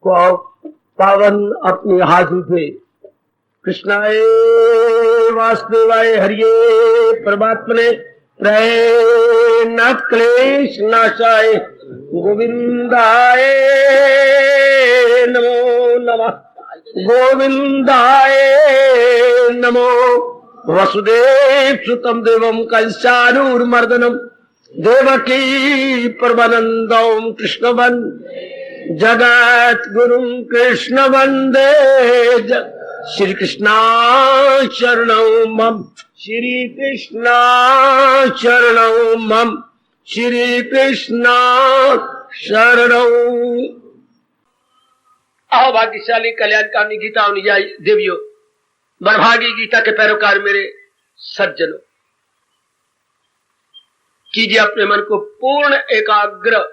को पावन अपनी हाथों से कृष्णाय वासुदेवाय हरिये परमात्मने प्रय न क्लेश नाशाय गोविंदाय नमो नमः गोविंदाय नमो वसुदेव सुतम देवम कंसानूर्मर्दनम देवकी परमानंदम कृष्णवन जगत गुरु कृष्ण वंदे श्री कृष्णा शरणौ मम श्री कृष्णा शरणौ मम श्री कृष्णा शरणौ। आओ भाग्यशाली कल्याणकामी गीता अनुयायी देवियों, बड़भागी गीता के पैरोकार मेरे सज्जनों, कीजिए अपने मन को पूर्ण एकाग्र,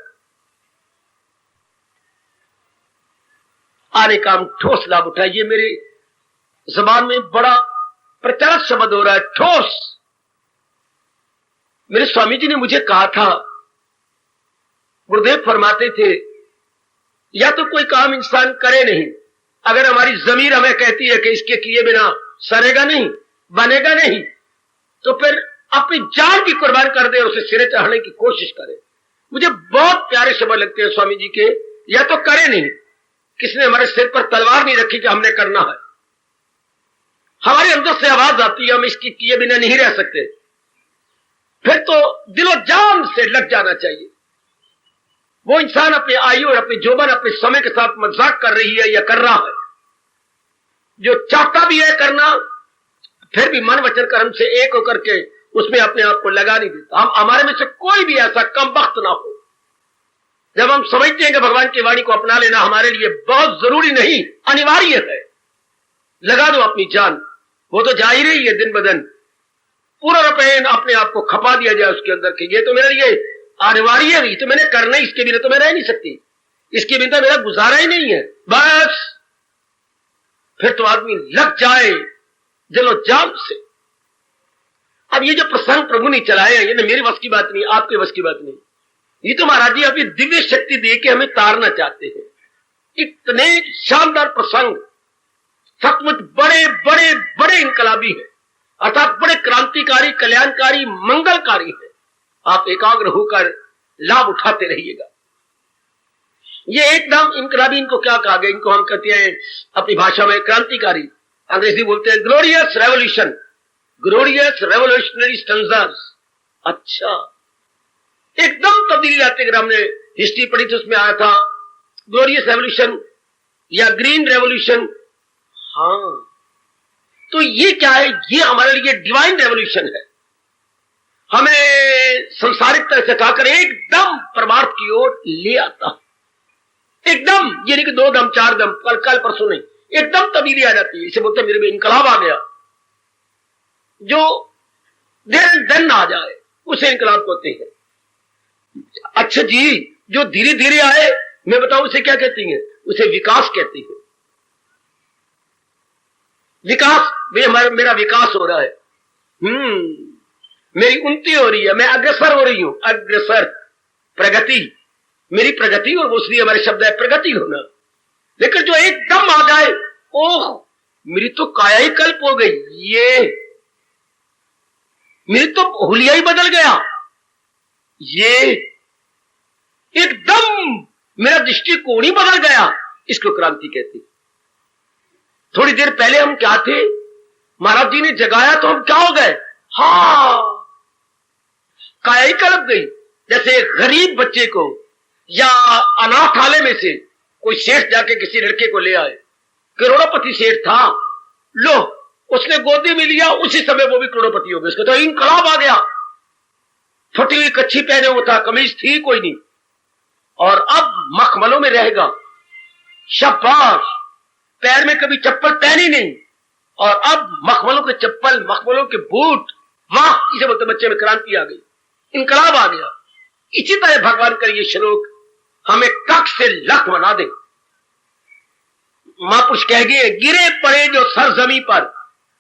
आने का हम ठोस लाभ उठाइए। मेरी जबान में बड़ा प्रचलित शब्द हो रहा है, ठोस। मेरे स्वामी जी ने मुझे कहा था, गुरुदेव फरमाते थे, या तो कोई काम इंसान करे नहीं, अगर हमारी जमीर हमें कहती है कि इसके किए बिना सरेगा नहीं, बनेगा नहीं, तो फिर अपनी जान की कुर्बान कर दे और उसे सिरे चढ़ाने की कोशिश करे। मुझे बहुत प्यारे शब्द लगते हैं स्वामी जी के, या तो करे नहीं, किसने हमारे सिर पर तलवार नहीं रखी कि हमने करना है। हमारे अंदर से आवाज आती है, हम इसकी किए बिना नहीं रह सकते, फिर तो दिलो जान से लग जाना चाहिए। वो इंसान अपनी आयु और अपनी जोबन अपने समय के साथ मजाक कर रही है या कर रहा है, जो चाहता भी है करना, फिर भी मन वचन कर्म से एक होकर के उसमें अपने आप को लगा नहीं देता। हम हमारे में से कोई भी ऐसा कम वक्त ना हो, जब हम समझते हैं कि भगवान की वाणी को अपना लेना हमारे लिए बहुत जरूरी नहीं, अनिवार्य है, लगा दो अपनी जान। वो तो जा ही रही है दिन ब दिन, पूरा रुपये अपने आप को खपा दिया जाए उसके अंदर के, ये तो मेरे लिए अनिवार्य है, तो मैंने करना, इसके बिना तो मैं रह नहीं सकती, इसके बिना मेरा गुजारा ही नहीं है। बस फिर तो आदमी लग जाए जलो जान से। अब ये जो प्रसंग प्रभु ने चलाया, ये मेरी बस की बात नहीं, आपके बस की बात नहीं, ये तो महाराज जी अपनी दिव्य शक्ति दे के हमें तारना चाहते हैं। इतने शानदार प्रसंग, सचमुच बड़े बड़े बड़े इनकलाबी है, अर्थात बड़े क्रांतिकारी, कल्याणकारी, मंगलकारी है। आप एकाग्र होकर लाभ उठाते रहिएगा। ये एकदम इनकलाबी, इनको क्या कहा गया, इनको हम कहते हैं अपनी भाषा में क्रांतिकारी, अंग्रेजी बोलते हैं glorious revolution, glorious revolutionary stanzas. अच्छा, एकदम तब्दीली लाते। अगर हमने हिस्ट्री पढ़ी तो उसमें आया था ग्लोरियस रेवोल्यूशन या ग्रीन रेवोल्यूशन। हाँ, तो ये क्या है, ये हमारे लिए डिवाइन रेवोल्यूशन है। हमें संसारिक तरह से खाकर एकदम परमार्थ की ओर ले आता, एकदम, ये नहीं कि 2 दम 4 दम, कल परसों नहीं, एकदम तब्दीली आ जाती है। इसे बोलते हैं मेरे में इनकलाब आ गया, जो देर दिन आ जाए उसे इनकलाब कहते हैं। अच्छा जी, जो धीरे धीरे आए, मैं बताऊं उसे क्या कहती हैं, उसे विकास कहती है। विकास, मेरा विकास हो रहा है, मेरी उन्नति हो रही है, मैं अग्रसर हो रही हूं, अग्रसर, प्रगति, मेरी प्रगति, और उसलिए हमारे शब्द है प्रगति होना। लेकिन जो एकदम आ जाए, ओह मेरी तो काया ही कल्प हो गई, ये मेरी तो हुलिया ही बदल गया, ये एकदम मेरा दृष्टिकोण ही बदल गया, इसको क्रांति कहती। थोड़ी देर पहले हम क्या थे, महाराज जी ने जगाया तो हम क्या हो गए, हाँ काया ही कल्प गई। जैसे गरीब बच्चे को या अनाथालय में से कोई सेठ जाके किसी लड़के को ले आए, करोड़पति सेठ था, लो उसने गोदी में लिया, उसी समय वो भी करोड़पति हो गया। उसको तो इनकलाब आ गया। फटी हुई कच्छी पहने हुआ था, कमीज थी कोई नहीं, और अब मखमलों में रहेगा, शाबाश, पैर में कभी चप्पल पहनी नहीं, और अब मखमलों के चप्पल, मखमलों के बूट, वाह, इसे बोलते बच्चे में क्रांति आ गई, इनकलाब आ गया। इसी तरह भगवान का ये श्लोक हमें कख से लख बना दे। महापुरुष कह गए, गिरे पड़े जो सर जमी पर,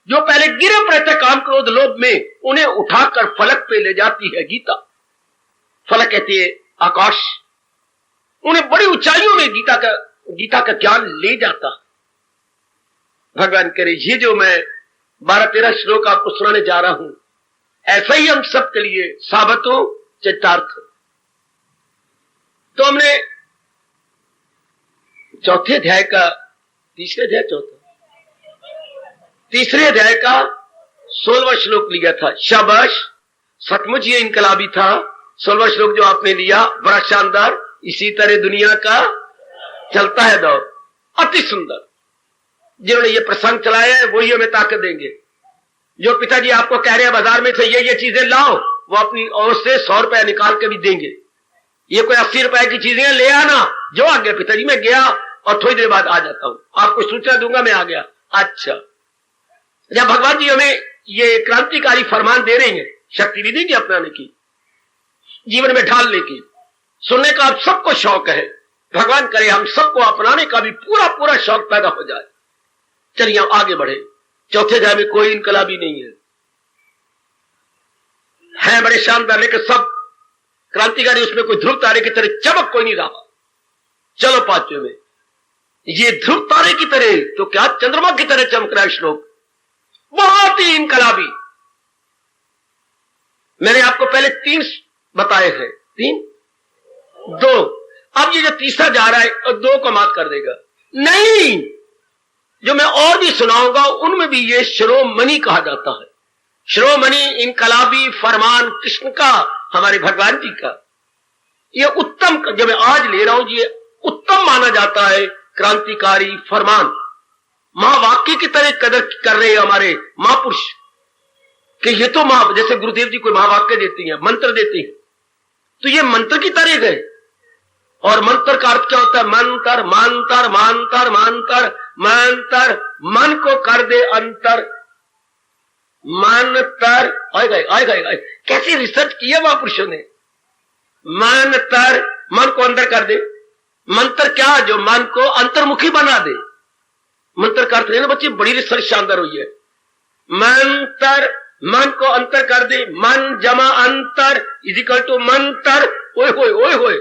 जो पहले गिरे पड़े थे काम क्रोध लोभ में, उन्हें उठाकर फलक पे ले जाती है गीता। फलक कहती है आकाश, उन्हें बड़ी ऊंचाइयों में गीता का गीता का ज्ञान ले जाता। भगवान करे ये जो मैं 12-13 श्लोक आपको सुनाने जा रहा हूं, ऐसा ही हम सबके लिए साबित हो, चित्तार्थ हो। तो हमने चौथे अध्याय का तीसरे अध्याय का 16वां श्लोक लिया था। शाबाश, सचमुच ये इनकलाबी था। 16वां श्लोक जो आपने लिया बड़ा शानदार। इसी तरह दुनिया का चलता है दौर, अति सुंदर। जिन्होंने ये प्रसंग चलाया है वही हमें ताकत देंगे। जो पिताजी आपको कह रहे हैं बाजार में से ये चीजें लाओ, वो अपनी ओर से 100 रुपया निकाल के भी देंगे। ये कोई 80 रुपए की चीजें ले आना, जो आ गया पिताजी मैं गया और थोड़ी देर बाद आ जाता हूं, आपको सूचना दूंगा मैं आ गया। अच्छा, जब भगवान जी हमें ये क्रांतिकारी फरमान दे रहे हैं, शक्ति भी देंगे अपनाने की, जीवन में ढालने की, सुनने का आप सबको शौक है। भगवान करे हम सबको अपनाने का भी पूरा पूरा शौक पैदा हो जाए। चलिए हम आगे बढ़े। चौथे अध्याय में कोई इनकलाबी नहीं है बड़े शानदार, लेकिन सब क्रांतिकारी उसमें कोई ध्रुव तारे की तरह चमक कोई नहीं रहा। चलो पांचवें में, ये ध्रुव तारे की तरह तो क्या चंद्रमा की तरह चमक रहा है श्लोक, बहुत ही इनकलाबी। मैंने आपको पहले 3 बताए हैं, 2। अब ये जो तीसरा जा रहा है और 2 को मात कर देगा। नहीं, जो मैं और भी सुनाऊंगा उनमें भी ये शिरोमणि कहा जाता है। शिरोमणि इनकलाबी फरमान कृष्ण का, हमारे भगवान जी का, ये उत्तम, जो मैं आज ले रहा हूं ये उत्तम माना जाता है। क्रांतिकारी फरमान महावाक्य की तरह कदर कर रहे हैं हमारे महापुरुष कि ये तो जैसे गुरुदेव जी कोई महावाक्य देती हैं, मंत्र देती हैं, तो ये मंत्र की तरह गए। और मंत्र का अर्थ क्या होता है? मंत्र, मांतर, मांतर, मांतर, मंत्र, मन को कर दे अंतर, मंत्र, आएगा। कैसी रिसर्च की है महापुरुषों ने। मंत्र, मन को अंदर कर दे। मंत्र क्या? जो मन को अंतर्मुखी बना दे। मंत्र का अर्थ नहीं ना बच्चे, बड़ी रिसर्च शानदार हुई है। मंत्र, मन को अंतर कर दे, मन जमा अंतर इजिकल टू मंत्र। ओए होए,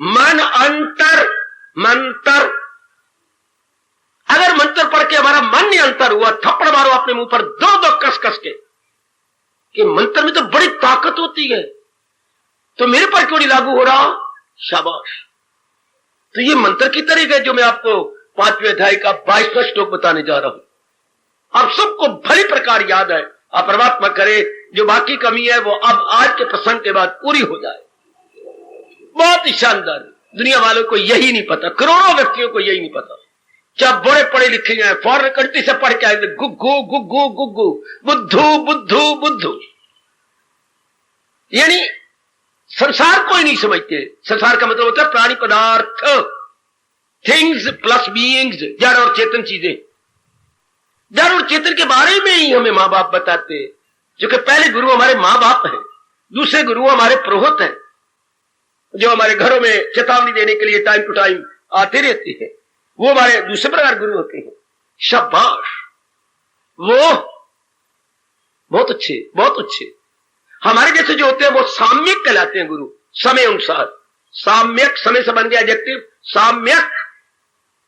मन अंतर मंत्र। अगर मंत्र पढ़ के हमारा मन नहीं अंतर हुआ, थप्पड़ मारो अपने मुंह पर 2 कस के कि मंत्र में तो बड़ी ताकत होती है, तो मेरे पर क्यों नहीं लागू हो रहा? शाबाश। तो ये मंत्र की तरह है जो मैं आपको 5वें अध्याय का 22वां श्लोक बताने जा रहा हूं। आप सबको भली प्रकार याद है। आप परमात्मा करे जो बाकी कमी है वो अब आज के प्रसंग के बाद पूरी हो जाए। बहुत ही शानदार। दुनिया वालों को यही नहीं पता, करोड़ों व्यक्तियों को यही नहीं पता। क्या बड़े पढ़े लिखे हैं, फॉरेन कंट्री से पढ़ के आए, गुग्गू गुग्गू गुग्गू, बुद्धू बुद्धू बुद्धू, यानी संसार को ही नहीं समझते। संसार का मतलब होता है प्राणी पदार्थ, थिंग्स प्लस बीइंग्स, जड़ और चेतन चीजें। जड़ और चेतन के बारे में ही हमें माँ बाप बताते हैं, क्योंकि पहले गुरु हमारे माँ बाप हैं, दूसरे गुरु हमारे पुरोहित हैं, जो हमारे घरों में चेतावनी देने के लिए टाइम टू टाइम आते रहते हैं। वो हमारे दूसरे प्रकार गुरु होते हैं। शाबाश, वो बहुत अच्छे। हमारे जैसे जो होते हैं वो साम्यक कहलाते हैं गुरु, समय अनुसार। साम्यक, समय से बन गया एडजेक्टिव, साम्यक,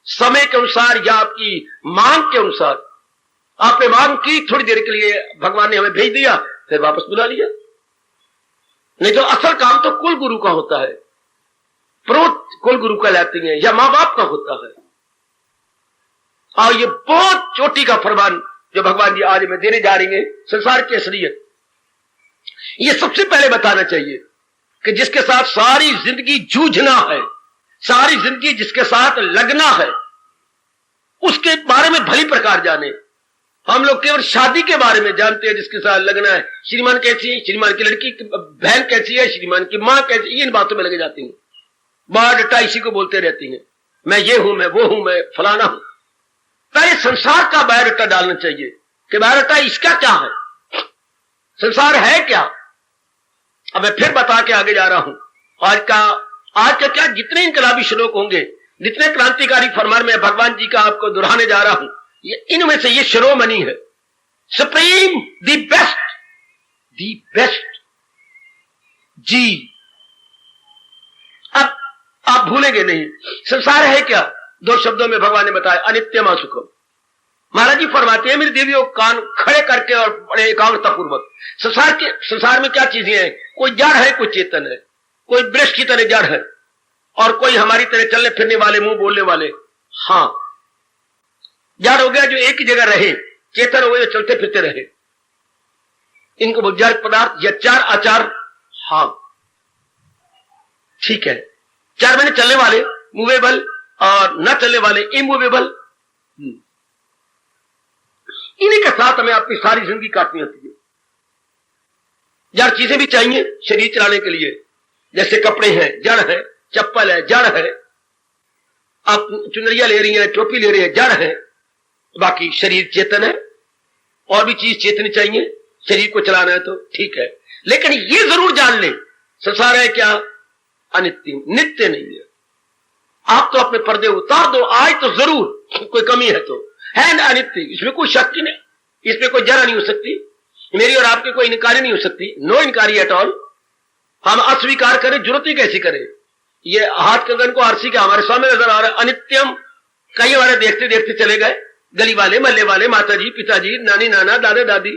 समय के अनुसार या आपकी मांग के अनुसार। आपने मांग की, थोड़ी देर के लिए भगवान ने हमें भेज दिया, फिर वापस बुला लिया। नहीं तो असल काम तो कुल गुरु का होता है, प्रोत कुल गुरु कहलाती है, या मां बाप का होता है। और ये बहुत चोटी का फरमान जो भगवान जी आज में देने जा रही है, संसार की असलियत। ये सबसे पहले बताना चाहिए कि जिसके साथ सारी जिंदगी जूझना है, सारी जिंदगी जिसके साथ लगना है, उसके बारे में भली प्रकार जाने। हम लोग केवल शादी के बारे में जानते हैं, जिसके साथ लगना है। श्रीमान कैसी है, श्रीमान की लड़की बहन कैसी है, श्रीमान की मां कैसी, इन बातों में लगे जाती हैं। बायोडाटा इसी को बोलते रहती हैं, मैं ये हूं, मैं वो हूं, मैं फलाना हूं। पहले संसार का बायोडाटा डालना चाहिए कि बायोडाटा इसका क्या है, संसार है क्या। अब मैं फिर बता के आगे जा रहा हूं। आज का क्या जितने इनकलाबी श्लोक होंगे, जितने क्रांतिकारी फरमान में भगवान जी का आपको दोहराने जा रहा हूं, इनमें से ये शिरोमणि है, सुप्रीम, दी बेस्ट जी। अब आप भूलेंगे नहीं, संसार है क्या? दो शब्दों में भगवान ने बताया, अनित्यम असुखम। महाराज जी फरमाते हैं, मेरी देवियों कान खड़े करके और बड़े एकाग्रता पूर्वक, संसार में क्या चीजें हैं? कोई जड़ है, कोई चेतन है, कोई वृक्ष की तरह जड़ है और कोई हमारी तरह चलने फिरने वाले, मुंह बोलने वाले। हाँ, जड़ हो गया जो एक ही जगह रहे, चेतन हो गया जो चलते फिरते रहे। इनको जड़ पदार्थ या चार आचार। हाँ ठीक है, चार महीने चलने वाले मूवेबल और न चलने वाले इमूवेबल। इन्हीं के साथ हमें अपनी सारी जिंदगी काटनी होती है। जड़ चीजें भी चाहिए शरीर चलाने के लिए, जैसे कपड़े हैं, जड़ है, चप्पल है, जड़ है, आप चुनरिया ले रही है, टोपी ले रही है, जड़ है। बाकी शरीर चेतन है, और भी चीज चेतनी चाहिए, शरीर को चलाना है तो ठीक है। लेकिन ये जरूर जान लें, संसार है क्या? अनित्य, नित्य नहीं है। आप तो अपने पर्दे उतार दो, आज तो जरूर कोई कमी है तो है ना अनित्य, इसमें कोई शक नहीं, इसमें कोई जरा नहीं हो सकती, मेरी और आपकी कोई इनकारी नहीं हो सकती, नो इनकारी एट ऑल। हम अस्वीकार करें, जरूरत ही कैसी करें? ये हाथ कंगन को आरसी का हमारे सामने नजर आ रहा है, अनित्यम। कई बार देखते देखते चले गए, गली वाले, महल्ले वाले, माताजी, पिताजी, नानी नाना, दादा दादी,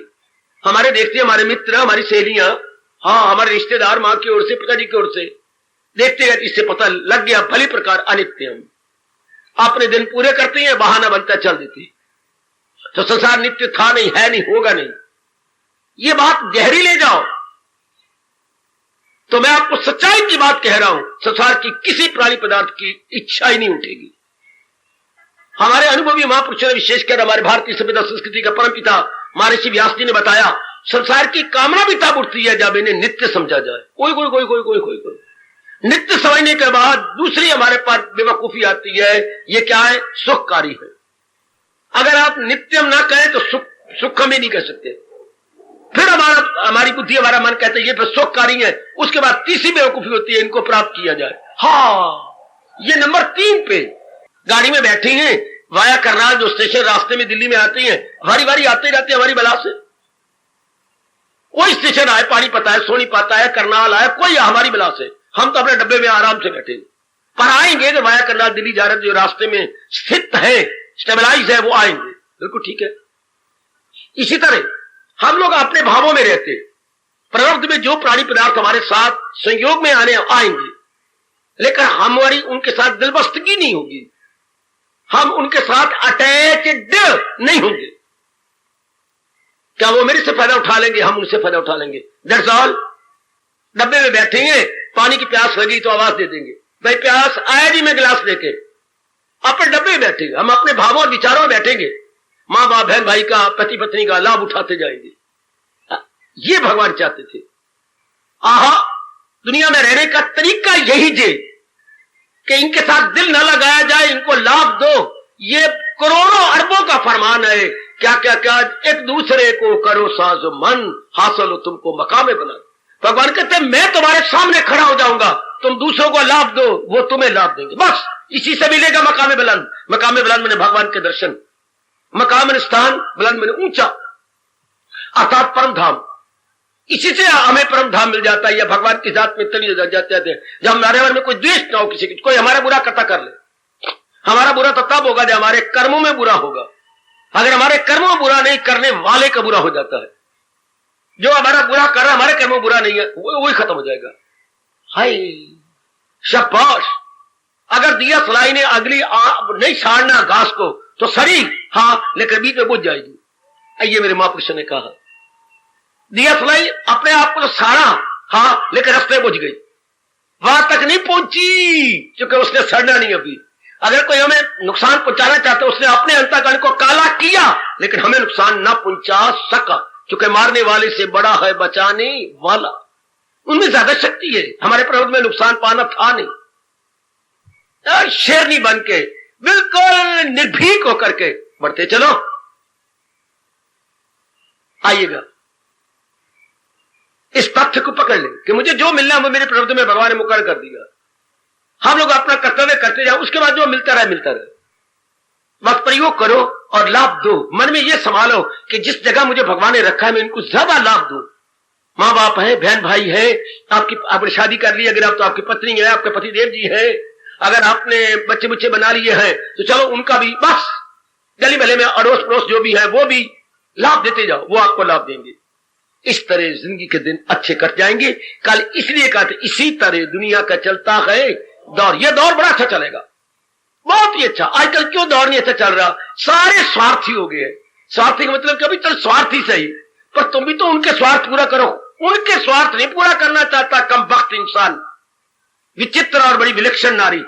हमारे देखते, हमारे मित्र, हमारी सहेलियां, हाँ हमारे रिश्तेदार, माँ की ओर से, पिताजी की ओर से, देखते गए इससे पता लग गया भली प्रकार अनित्यम। अपने दिन पूरे करते हैं, बहाना बनता चल देती। तो संसार नित्य था नहीं, है नहीं, होगा नहीं। ये बात गहरी ले जाओ तो मैं आपको सच्चाई की बात कह रहा हूं, संसार की किसी प्राणी पदार्थ की इच्छा ही नहीं उठेगी। हमारे अनुभवी महापुरुषों ने, विशेषकर हमारे भारतीय सभ्यता संस्कृति का परमपिता महर्षि व्यास जी ने बताया, संसार की कामना भी तब उठती है जब इन्हें नित्य समझा जाए। कोई कोई कोई कोई कोई कोई कोई नित्य समझने के बाद दूसरी हमारे पास बेवकूफी आती है, ये क्या है? सुखकारी है। अगर आप नित्यम ना कहें तो सुख हम ही नहीं कह सकते। फिर हमारी बुद्धि, हमारा मन कहता है ये फिर सुखकारी है। उसके बाद तीसरी बेवकूफी होती है, इनको प्राप्त किया जाए। हाँ, ये नंबर 3 पे गाड़ी में बैठी हैं, वाया करनाल जो स्टेशन रास्ते में दिल्ली में आती हैं, बारी बारी आते जाते हमारी बला से। कोई स्टेशन आए, पानीपत आए, सोनीपत आए, करनाल आए, कोई हमारी बला से, हम तो अपने डब्बे में आराम से बैठे। पर आएंगे जो वाया करनाल दिल्ली जा रहे, जो रास्ते में स्थित है, स्टेबलाइज है, वो आएंगे, बिल्कुल ठीक है। इसी तरह हम लोग अपने भावों में रहते, प्रवृत्ति में जो प्राणी पदार्थ हमारे साथ संयोग में आएंगे, लेकिन हमारी उनके साथ दिलबस्तगी नहीं होगी, हम उनके साथ अटैच्ड नहीं होंगे। क्या वो मेरे से फायदा उठा लेंगे? हम उनसे फायदा उठा लेंगे, दैट्स ऑल। डब्बे में बैठेंगे, पानी की प्यास लगी तो आवाज दे देंगे, भाई प्यास आया जी, मैं गिलास लेके। अपने डब्बे में बैठेंगे, हम अपने भावों और विचारों में बैठेंगे, मां बाप, बहन भाई का, पति पत्नी का लाभ उठाते जाएंगे। ये भगवान चाहते थे। आहा, दुनिया में रहने का तरीका यही जे कि इनके साथ दिल न लगाया जाए, इनको लाभ दो। ये करोड़ों अरबों का फरमान है। क्या क्या क्या, एक दूसरे को करो साजो मन, हासिल हो तुमको मकाम बुलंद। भगवान कहते हैं मैं तुम्हारे सामने खड़ा हो जाऊंगा, तुम दूसरों को लाभ दो, वो तुम्हें लाभ देंगे, बस इसी से मिलेगा मकाम बुलंद। मकाम बुलंद मैंने भगवान के दर्शन, मकाम स्थान, बुलंद मैंने ऊंचा, अर्थात परम धाम। इसी से हमें परम धाम मिल जाता है, या भगवान की जात में इतनी जाते हैं जब हमारे बारे में कोई द्वेष ना हो किसी की। कोई हमारा बुरा करता कर ले, हमारा बुरा तो तब होगा जब हमारे कर्मों में बुरा होगा। अगर हमारे कर्मों में बुरा नहीं, करने वाले का बुरा हो जाता है। जो हमारा बुरा कर रहा है, हमारे कर्मों बुरा नहीं है, वही खत्म हो जाएगा। हाय शाबाश। अगर दिया सलाई ने अगली नहीं छाड़ना घास को तो सड़ी, हाँ, लेकिन बीच में बुझ जाएगी। ये मेरे महापुरुषों ने कहा, दिया सलाई अपने आप को तो साड़ा, हाँ, लेकिन रास्ते बुझ गई, वहां तक नहीं पहुंची क्योंकि उसने सड़ना नहीं। अभी अगर कोई हमें नुकसान पहुंचाना चाहता है, उसने अपने अंतःकरण को काला किया, लेकिन हमें नुकसान ना पहुंचा सका, क्योंकि मारने वाले से बड़ा है बचाने वाला। उनमें ज्यादा शक्ति है, हमारे प्रभु में नुकसान पाना था नहीं। शेरनी बन के बिल्कुल निर्भीक होकर के बढ़ते चलो। आइएगा, इस तथ्य को पकड़ ले कि मुझे जो मिलना वो मेरे प्रभु में भगवान ने मुकर कर दिया। हम लोग अपना कर्तव्य करते जाओ, उसके बाद जो मिलता रहे मिलता रहे। वक्त प्रयोग करो और लाभ दो। मन में ये संभालो कि जिस जगह मुझे भगवान ने रखा है मैं इनको ज्यादा लाभ दूं। माँ बाप है, बहन भाई है, आपकी शादी कर ली, अगर आप तो आपकी पत्नी है, आपके पति देव जी है, अगर आपने बच्चे बुच्चे बना लिए हैं तो चलो उनका भी बस गली महल्ले में अड़ोस पड़ोस जो भी है वो भी लाभ देते जाओ, वो आपको लाभ देंगे। इस तरह जिंदगी के दिन अच्छे कट जाएंगे। कल इसलिए कहते इसी तरह दुनिया का चलता है दौर, ये दौर बड़ा अच्छा चलेगा, बहुत ही अच्छा। आजकल क्यों दौर नहीं अच्छा चल रहा? सारे स्वार्थी हो गए। स्वार्थी का मतलब कभी चल स्वार्थी सही, पर तुम भी तो उनके स्वार्थ पूरा करो। उनके स्वार्थ नहीं पूरा करना चाहता कम वक्त इंसान, विचित्र और बड़ी विलक्षण नारी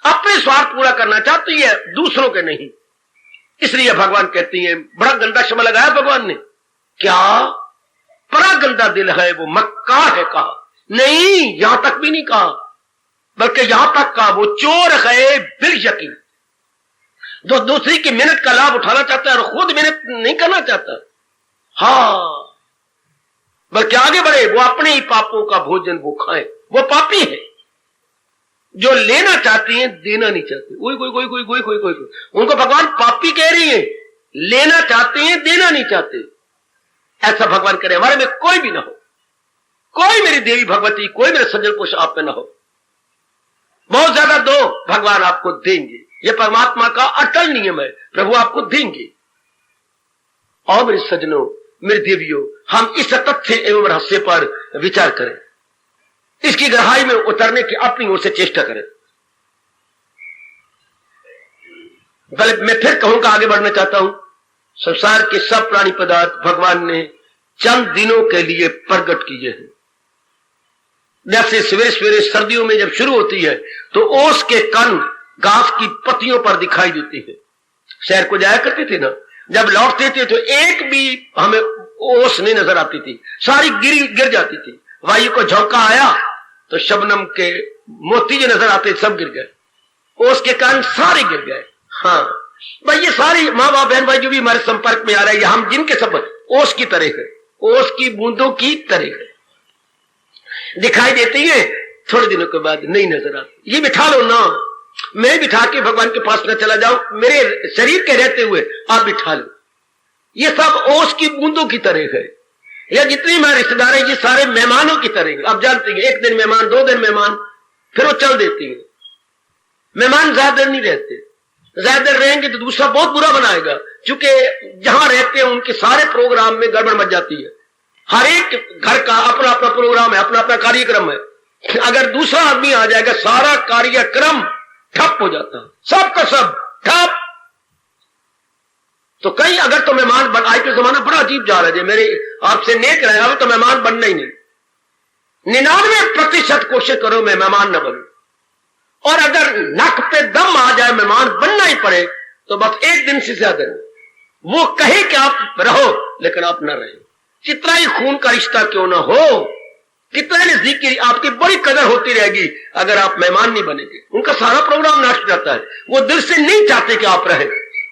अपने स्वार्थ पूरा करना चाहती है, दूसरों के नहीं। इसलिए भगवान कहती है, बड़ा गंदा शब्द लगाया भगवान ने, क्या बड़ा गंदा दिल है वो, मक्का है कहा नहीं, यहां तक भी नहीं कहा, बल्कि यहां तक कहा वो चोर है बिल यकीन, जो दूसरी की मेहनत का लाभ उठाना चाहता है और खुद मेहनत नहीं करना चाहता। हाँ, बल्कि आगे बढ़े, वो अपने ही पापों का भोजन वो खाए, वो पापी है। जो लेना चाहती हैं देना नहीं चाहते, कोई उनको भगवान पापी कह रही है। लेना चाहते हैं देना नहीं चाहते। ऐसा भगवान करे हमारे में कोई भी ना हो, कोई मेरी देवी भगवती, कोई मेरे सज्जन पुरुष आप में ना हो। बहुत ज्यादा दो, भगवान आपको देंगे। यह परमात्मा का अटल नियम है, प्रभु आपको देंगे। और मेरे सज्जनों, मेरे देवियों, हम इस तथ्य एवं रहस्य पर विचार करें, इसकी गहराई में उतरने की अपनी ओर से चेष्टा करें। मैं फिर कहूंगा, आगे बढ़ना चाहता हूं, संसार के सब प्राणी पदार्थ भगवान ने चंद दिनों के लिए प्रकट किए हैं। जैसे सवेरे सवेरे सर्दियों में जब शुरू होती है तो ओस के कण घास की पत्तियों पर दिखाई देती है। शहर को जाया करते थे ना, जब लौटते थे तो एक भी हमें ओस नहीं नजर आती थी, सारी गिर जाती थी। वायु को झोंका आया तो शबनम के मोती जो नजर आते सब गिर गए, ओस के कान सारे गिर गए। हाँ भाई, ये सारी माँ बाप बहन भाई जो भी हमारे संपर्क में आ रहे हैं, हम जिनके सब ओस की तरह है, ओस की बूंदों की तरह है, दिखाई देती है, थोड़े दिनों के बाद नहीं नजर आती। ये बिठा लो ना, मैं बिठा के भगवान के पास न चला जाऊं, मेरे शरीर के रहते हुए आप बिठा लो। ये सब ओस की बूंदों की तरह है। या जितनी हमारे रिश्तेदार है, ये सारे मेहमानों की तरह। आप जानते हैं, एक दिन मेहमान, 2 दिन मेहमान, फिर वो चल देती है। मेहमान ज्यादा नहीं रहते, ज्यादा रहेंगे तो दूसरा बहुत बुरा बनाएगा, क्योंकि जहां रहते हैं उनके सारे प्रोग्राम में गड़बड़ मच जाती है। हर एक घर का अपना अपना प्रोग्राम है, अपना अपना कार्यक्रम है। अगर दूसरा आदमी आ जाएगा, सारा कार्यक्रम ठप हो जाता है, सबका सब ठप। तो कई अगर तो मेहमान बन, आज का जमाना बड़ा अजीब जा रहा है, मेरे आपसे नेक रहे, अब तो मेहमान बनना ही नहीं। 99% कोशिश करो मैं मेहमान न बनूं, और अगर नक पे दम आ जाए मेहमान बनना ही पड़े तो बस एक दिन से ज्यादा नहीं। वो कहे कि आप रहो लेकिन आप न रहे, कितना ही खून का रिश्ता क्यों ना हो, कितना नजदीक की आपकी बड़ी कदर होती रहेगी, अगर आप मेहमान नहीं बनेंगे। उनका सारा प्रोग्राम नष्ट हो जाता है। वो दिल से नहीं चाहते कि आप रहे,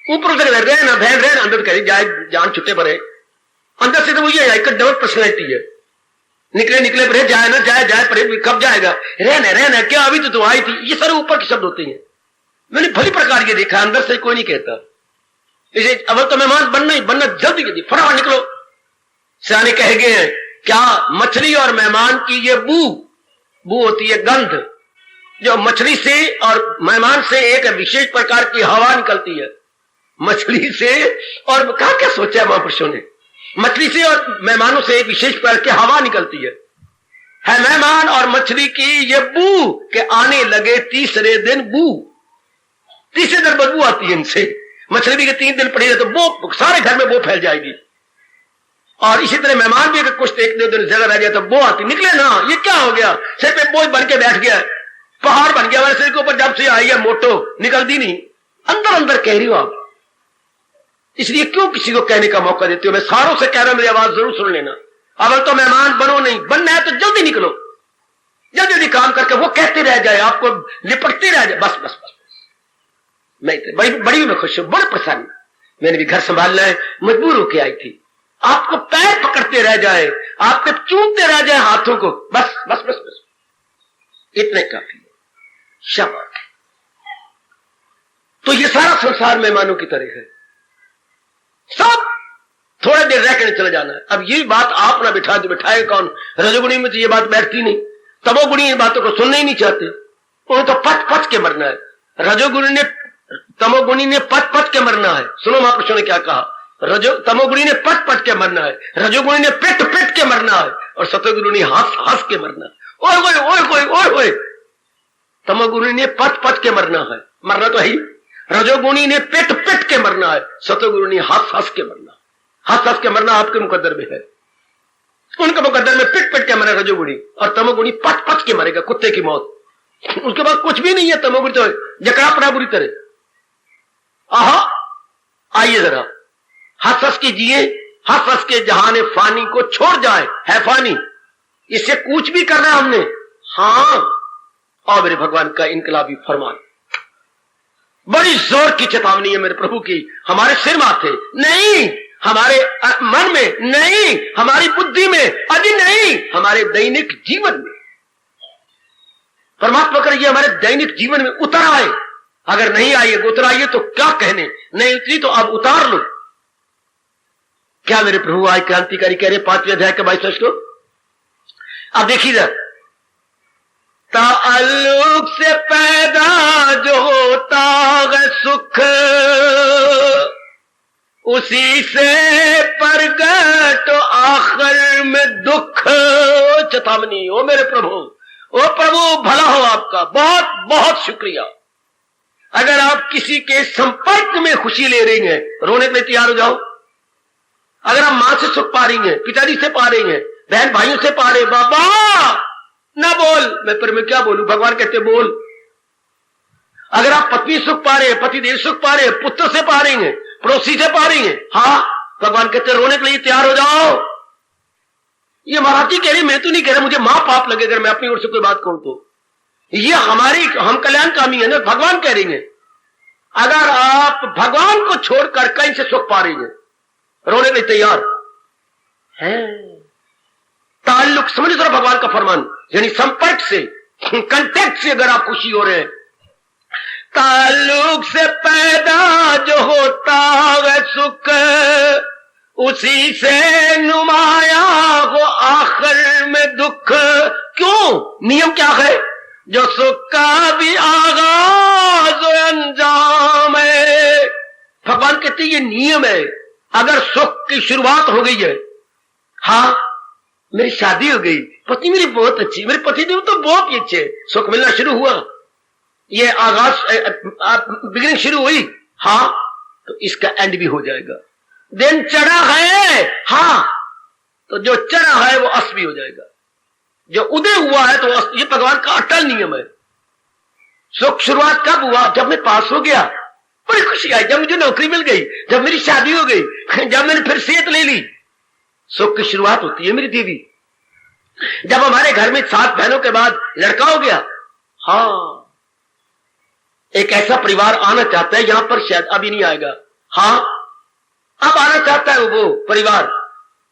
ऊपर से रहे ना बहन रहे, अंदर कहे जाए जान छुट्टे पर है, अंदर से तो वो ये एक डबल पर्सनैलिटी है, निकले पर जाए ना जाए पर कब जाएगा, रहना क्या, अभी तो आई थी। ये सारे ऊपर के शब्द होते हैं। मैंने भली प्रकार ये देखा, अंदर से कोई नहीं कहता। इसे अब तो मेहमान बनना जल्दी फटाफट निकलो। सियाने कह गए हैं, क्या मछली और मेहमान की ये बू होती है, गंध, जो मछली से और मेहमान से एक विशेष प्रकार की हवा निकलती है। मछली से, और क्या सोचा है महापुरुषों ने, मछली से और मेहमानों से एक विशेष प्रकार की हवा निकलती है मेहमान और मछली की ये बू के आने लगे तीसरे दिन तीसरे दिन बदबू आती है इनसे। मछली भी के 3 दिन पड़ी है तो वो सारे घर में वो फैल जाएगी। और इसी तरह मेहमान भी अगर कुछ 1-2 दिन जगह रह जाए तो वो आती, निकले ना, ये क्या हो गया, सिर पे बोझ बन के बैठ गया, पहाड़ बन गया हमारे सिर के ऊपर, जब से आई है मोटो निकलती नहीं। अंदर कह रही हो आप, इसलिए क्यों किसी को कहने का मौका देते हो? मैं सारों से कह रहा हूं, मेरी आवाज जरूर सुन लेना। अब तो मेहमान बनो नहीं, बनना है तो जल्दी निकलो, जल्दी काम करके वो कहते रह जाए, आपको लिपटते रह जाए, बस बस बस। मैं बड़ी मैं खुश हूं, बड़ा प्रसन्न। मैंने भी घर संभालना है, मजबूर होके आई थी। आपको पैर पकड़ते रह जाए, आपके चूमते रह जाए हाथों को, बस बस बस बस, इतने काफी है। शाबाश। तो ये सारा संसार मेहमानों की तरह है, सब थोड़ा देर रह कर चले जाना है। अब ये बात आप ना बिठाए तो बिठाए कौन? रजोगुणी में तो ये बात बैठती नहीं, तमोगुणी इन बातों को सुनना ही नहीं चाहते। उन्हें तो पच पच के मरना है। रजोगुणी ने तमोगुणी ने पच पच के मरना है। सुनो महापुरुषों ने क्या कहा, तमोगुणी ने पच पच के मरना है, रजोगुणी ने पिट पिट के मरना है, और सतोगुणी ने हंस हंस के मरना है। ओए ओए ओए ओए ओए, तमोगुणी ने पच पच के मरना है, मरना तो है ही। रजोगुणी ने पिट पिट के मरना है, सतोगुणी ने हंस हंस के मरना। हंस हंस के मरना आपके मुकद्दर में है, उनके मुकद्दर में पिट पिट के मरे रजोगुणी, और तमोगुणी पच पच के मरेगा कुत्ते की मौत। उसके बाद कुछ भी नहीं है। तमोगुणी तो जकड़ा पड़ा बुरी तरह। आहा, आइए जरा हंस हंस के जिए, हंस हंस के जहाने फानी को छोड़ जाए, है फानी, इससे कुछ भी करना है हमने। हाँ, और मेरे भगवान का इनकलाबी फरमान, बड़ी जोर की चेतावनी है मेरे प्रभु की। हमारे सिर माथे नहीं, हमारे मन में नहीं, हमारी बुद्धि में अभी नहीं, हमारे दैनिक जीवन में परमात्मा कर ये हमारे दैनिक जीवन में उतर आए। अगर नहीं आइए, उतर आइए तो क्या कहने, नहीं उतरी तो अब उतार लो। क्या मेरे प्रभु आज क्रांतिकारी कह रहे 5वें अध्याय के 22 श्लोक। अब देखिए, ताल्लुक से पैदा जो होता है सुख, उसी से प्रगट आखिर में दुख। चेतावनी, ओ मेरे प्रभु, ओ प्रभु भला हो आपका, बहुत बहुत शुक्रिया। अगर आप किसी के संपर्क में खुशी ले रही हैं, रोने के लिए तैयार हो जाओ। अगर आप मां से सुख पा रही हैं, पिताजी से पा रही हैं, बहन भाइयों से पा रहे, बाबा ना बोल, मैं क्या बोलूं, भगवान कहते बोल। अगर आप पत्नी सुख पा रहे हैं, पति देव सुख पा रहे हैं, पुत्र से पा रही हैं, पड़ोसी से पा रही हैं, हाँ, भगवान कहते रोने के लिए तैयार हो जाओ। ये महाराज जी कह रहे, मैं तो नहीं कह रहा, मुझे मां पाप लगे अगर मैं अपनी ओर से कोई बात कहूं तो। ये हम कल्याण कामी है ना, भगवान कह रही है। अगर आप भगवान को छोड़कर कहीं से सुख पा रही हैं, रोने के लिए तैयार है। ताल्लुक समझ जरा भगवान का फरमान, यानी संपर्क से, कंटेक्ट से अगर आप खुशी हो रहे हैं। ताल्लुक से पैदा जो होता है सुख, उसी से नुमाया हो आखिर में दुख। क्यों? नियम क्या है? जो सुख का भी आगाज अंजाम है। भगवान कहते ये नियम है। अगर सुख की शुरुआत हो गई है, हाँ मेरी शादी हो गई, पति मेरी बहुत अच्छी, मेरे पति देव तो बहुत ही अच्छे, सुख मिलना शुरू हुआ, ये आगाज बिगिनिंग शुरू हुई, हाँ तो इसका एंड भी हो जाएगा। दिन चढ़ा है, हाँ तो जो चढ़ा है वो अस्त भी हो जाएगा। जो उदय हुआ है तो अस्त, ये भगवान का अटल नियम है। सुख शुरुआत कब हुआ? जब मैं पास हो गया, बड़ी खुशी आई, जब मुझे नौकरी मिल गई, जब मेरी शादी हो गई, जब मैंने फिर सेहत ले ली, सुख की शुरुआत होती है मेरी देवी। जब हमारे घर में 7 बहनों के बाद लड़का हो गया, हाँ एक ऐसा परिवार आना चाहता है, यहां पर शायद अभी नहीं आएगा, हाँ अब आना चाहता है वो परिवार।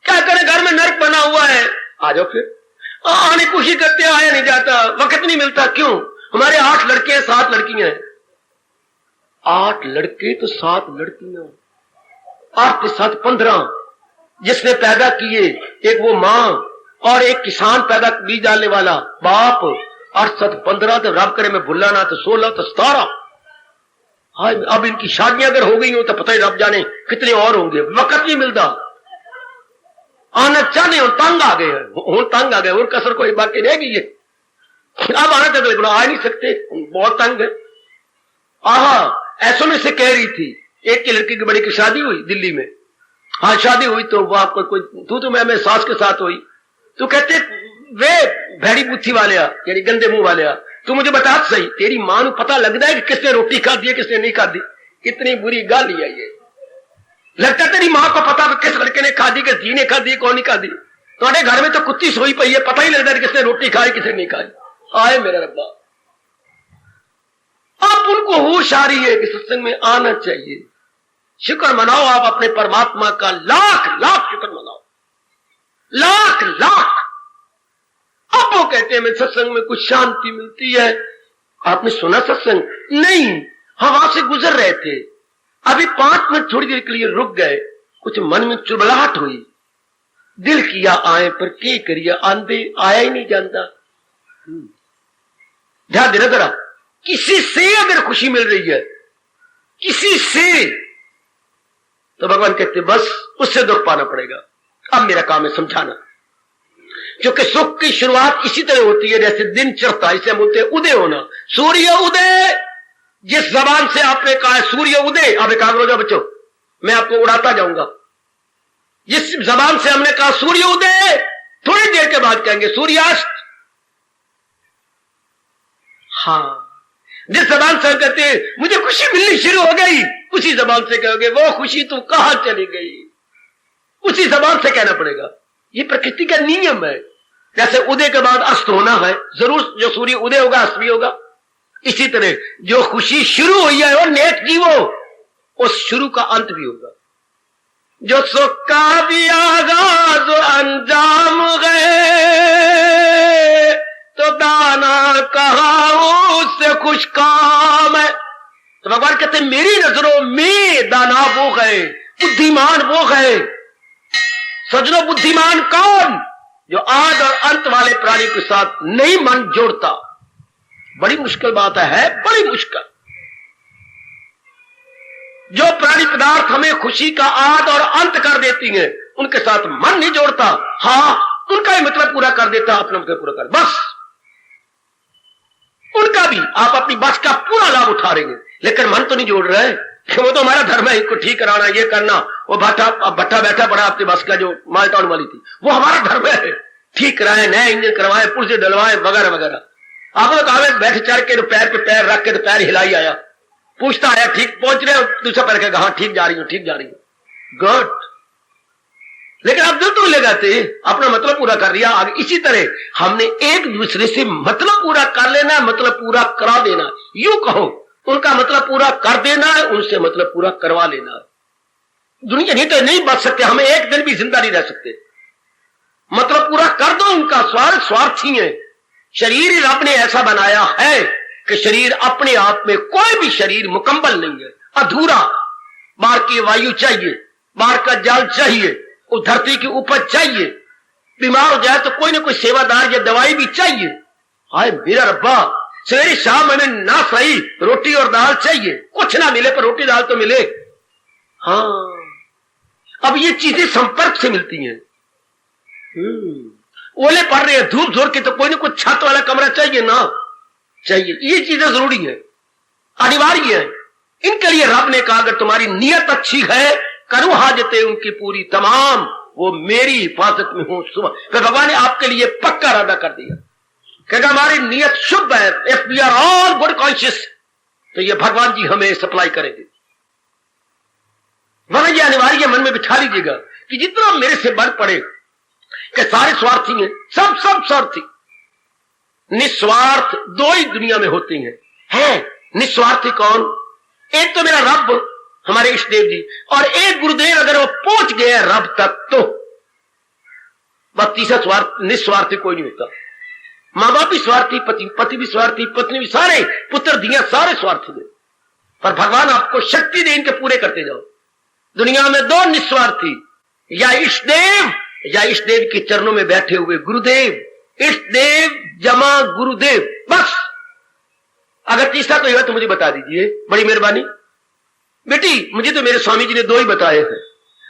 क्या करें, घर में नर्क बना हुआ है, आ जाओ फिर। आने कोशिश करते, आया नहीं जाता, वक्त नहीं मिलता। क्यों? हमारे 8 लड़के हैं, 7 लड़कियां हैं। 8 लड़के तो 7 लड़कियां, 8 के 7 15। जिसने पैदा किए, एक वो मां और एक किसान पैदा बीज डालने वाला बाप, 8 7 15, तो रब करे मैं भुला ना तो 16 तो 17। हाँ, अब इनकी शादियां अगर हो गई हो तो पता ही रब जाने कितने और होंगे। वक्त नहीं मिलता, आना चाहने हो, तंग आ गए हैं, तंग आ गए और कसर कोई बाकी रह गई है। अब आना चाहते लेकिन आ नहीं सकते, बहुत तंग है। आहा, ऐसों में से कह रही थी, एक की लड़की की बड़ी की शादी हुई दिल्ली में। हाँ शादी हुई तो वहां पर कोई तू तो मैं सास के साथ हुई, तो कहते वे भैड़ी बुद्धि वाले, यानी गंदे मुंह वाले, तू मुझे बता सही, तेरी मां को पता लगता है कि किसने रोटी खा दी है किसने नहीं खा दी? कितनी बुरी गाली है ये। लगता तेरी मां को पता कि किस लड़के ने खा दी, किस धी ने खा दी, कौन नहीं खा दी। तुम्हारे घर में तो कुत्ती सोई पई है, पता ही लगता है किसने रोटी खाई किसने नहीं खाई। आए मेरा रब्बा, आप उनको होश आ रही है कि सत्संग में आना चाहिए। शुक्र मनाओ आप अपने परमात्मा का, लाख लाख शुक्र मनाओ, लाख लाख। अब वो कहते हैं मैं सत्संग में कुछ शांति मिलती है। आपने सुना सत्संग? नहीं, हम वहां से गुजर रहे थे, अभी 5 मिनट थोड़ी देर के लिए रुक गए, कुछ मन में चुलबुलाहट हुई, दिल किया आए पर के करिए, आंधे आया ही नहीं जानता। ध्यान देना जरा, किसी से अगर खुशी मिल रही है, किसी से, तो भगवान कहते बस उससे दुख पाना पड़ेगा। अब मेरा काम है समझाना, क्योंकि सुख की शुरुआत इसी तरह होती है जैसे दिन चढ़ता, इसे हम बोलते हैं उदय होना। सूर्य उदय, जिस जबान से आपने कहा है सूर्य उदय, आप एकाग्र हो जाओ बच्चों, मैं आपको उड़ाता जाऊंगा। जिस जबान से हमने कहा सूर्य उदय, थोड़ी देर के बाद कहेंगे सूर्यास्त। हाँ, जिस जबान से हम कहते हैं मुझे खुशी मिलनी शुरू हो गई, उसी जबान से कहोगे वो खुशी तुम कहां चली गई, उसी जबान से कहना पड़ेगा। ये प्रकृति का नियम है। जैसे उदय के बाद अस्त होना है, जरूर जो सूर्य उदय होगा अस्त भी होगा। इसी तरह जो खुशी शुरू हुई है और नेक जीवो, उस शुरू का अंत भी होगा। जो सुख का भी आगाज अंजाम गए, तो दाना कहा उससे खुश काम है। तो भगवान कहते हैं मेरी नजरों में दाना वो गए, बुद्धिमान वो गए। सजनो बुद्धिमान कौन? जो आद और अंत वाले प्राणी के साथ नहीं मन जोड़ता। बड़ी मुश्किल बात है, बड़ी मुश्किल। जो प्राणी पदार्थ हमें खुशी का आद और अंत कर देती हैं, उनके साथ मन नहीं जोड़ता। हाँ, उनका ही मतलब पूरा कर देता, अपना मतलब पूरा कर, बस उनका भी आप अपनी बस का पूरा लाभ उठा रहे हैं, लेकिन मन तो नहीं जोड़ रहे। वो तो हमारा धर्म है, इसको ठीक कराना, ये करना। वो भट्टा बैठा पड़ा आपके बस का, जो मालटाउन वाली थी, वो हमारा धर्म है, ठीक कराए, नया इंजन करवाए, पुर्जे डलवाए, वगैरह वगैरह। आपने कहा बैठ चढ़ के पैर पे पैर रख के तो पैर हिलाई आया, पूछता आया ठीक पहुंच रहे हो, दूसरा पैर कहेगा हाँ ठीक जा रही हूं, ठीक जा रही हूं, गुड। लेकिन आप दिल तो लगाते अपना मतलब पूरा कर लिया। आगे इसी तरह हमने एक दूसरे से मतलब पूरा कर लेना, मतलब पूरा करा देना। यूं कहो, उनका मतलब पूरा कर देना है, उनसे मतलब पूरा करवा लेना है। दुनिया नहीं तो नहीं बच सकते, हमें एक दिन भी जिंदा नहीं रह सकते। मतलब पूरा कर दो उनका। स्वार्थी है। शरीर रब ने ऐसा बनाया है कि शरीर अपने आप में कोई भी शरीर मुकम्मल नहीं है, अधूरा। बाहर की वायु चाहिए, बाहर का जल चाहिए, उस धरती की उपज चाहिए। बीमार हो जाए तो कोई ना कोई सेवादार या दवाई भी चाहिए। हाय मेरा रब्बा, सवेरे शाम हमें ना सही रोटी और दाल चाहिए, कुछ ना मिले पर रोटी दाल तो मिले। हाँ, अब ये चीजें संपर्क से मिलती हैं। ओले पड़ रहे हैं, धूप झोर के, तो कोई ना कोई छत वाला कमरा चाहिए ना, चाहिए। ये चीजें जरूरी है, अनिवार्य है। इनके लिए रब ने कहा अगर तुम्हारी नीयत अच्छी है, करो हाजतें उनकी पूरी तमाम, वो मेरी हिफाजत में हो सुबह। फिर भगवान ने आपके लिए पक्का इरादा कर दिया, कहगा हमारी नीयत शुभ है, if we are all good conscious, तो ये भगवान जी हमें सप्लाई करेंगे। वरना ये अनिवार्य मन में बिठा लीजिएगा कि जितना मेरे से बढ़ पड़े कि सारे स्वार्थी हैं, सब स्वार्थी। निस्वार्थ दो ही दुनिया में होते हैं। निस्वार्थी कौन? एक तो मेरा रब, हमारे इष्ट देव जी, और एक गुरुदेव। अगर वो पहुंच गए रब तक तो बस तीसरा स्वार्थ निस्वार्थी कोई नहीं होता। मां बाप भी स्वार्थी, पति भी स्वार्थी, पत्नी भी, सारे पुत्र दिया सारे स्वार्थी है। पर भगवान आपको शक्ति दे इनके पूरे करते जाओ। दुनिया में दो निस्वार्थी, या इष्ट देव या इष्ट देव के चरणों में बैठे हुए गुरुदेव। इष्ट देव जमा गुरुदेव, बस। अगर तीसरा कोई है तो मुझे बता दीजिए, बड़ी मेहरबानी। बेटी मुझे तो मेरे स्वामी जी ने दो ही बताए हैं।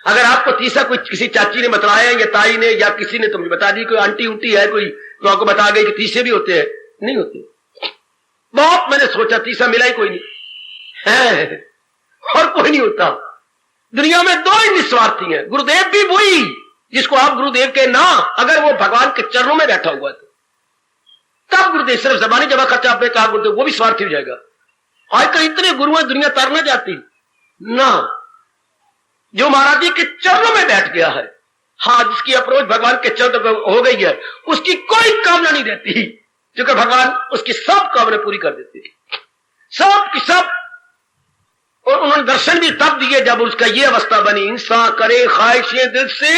अगर आपको तीसरा कोई किसी चाची ने बताया या ताई ने या किसी ने तो मुझे बता दी। कोई आंटी उंटी है कोई तो आपको बता गई कि तीसरे भी होते हैं? नहीं होते। बहुत मैंने सोचा, तीसरा मिला ही कोई नहीं है, और कोई नहीं होता। दुनिया में दो ही निस्वार्थी हैं। गुरुदेव भी वही जिसको आप गुरुदेव के ना, अगर वो भगवान के चरणों में बैठा हुआ था तब गुरुदेव। सिर्फ जबानी जमा खर्चा आपने कहा गुरुदेव, वो भी स्वार्थी हो जाएगा। आजकल इतने गुरु हैं, दुनिया तरना जाती ना। जो महाराज जी के चरणों में बैठ गया है, हाँ, जिसकी अप्रोच भगवान के चरण हो गई है, उसकी कोई कामना नहीं रहती, क्योंकि भगवान उसकी सब कामना पूरी कर देते हैं, सब की सब। और उन्होंने दर्शन भी तब दिए जब उसका ये अवस्था बनी, इंसान करे ख्वाहिशें दिल से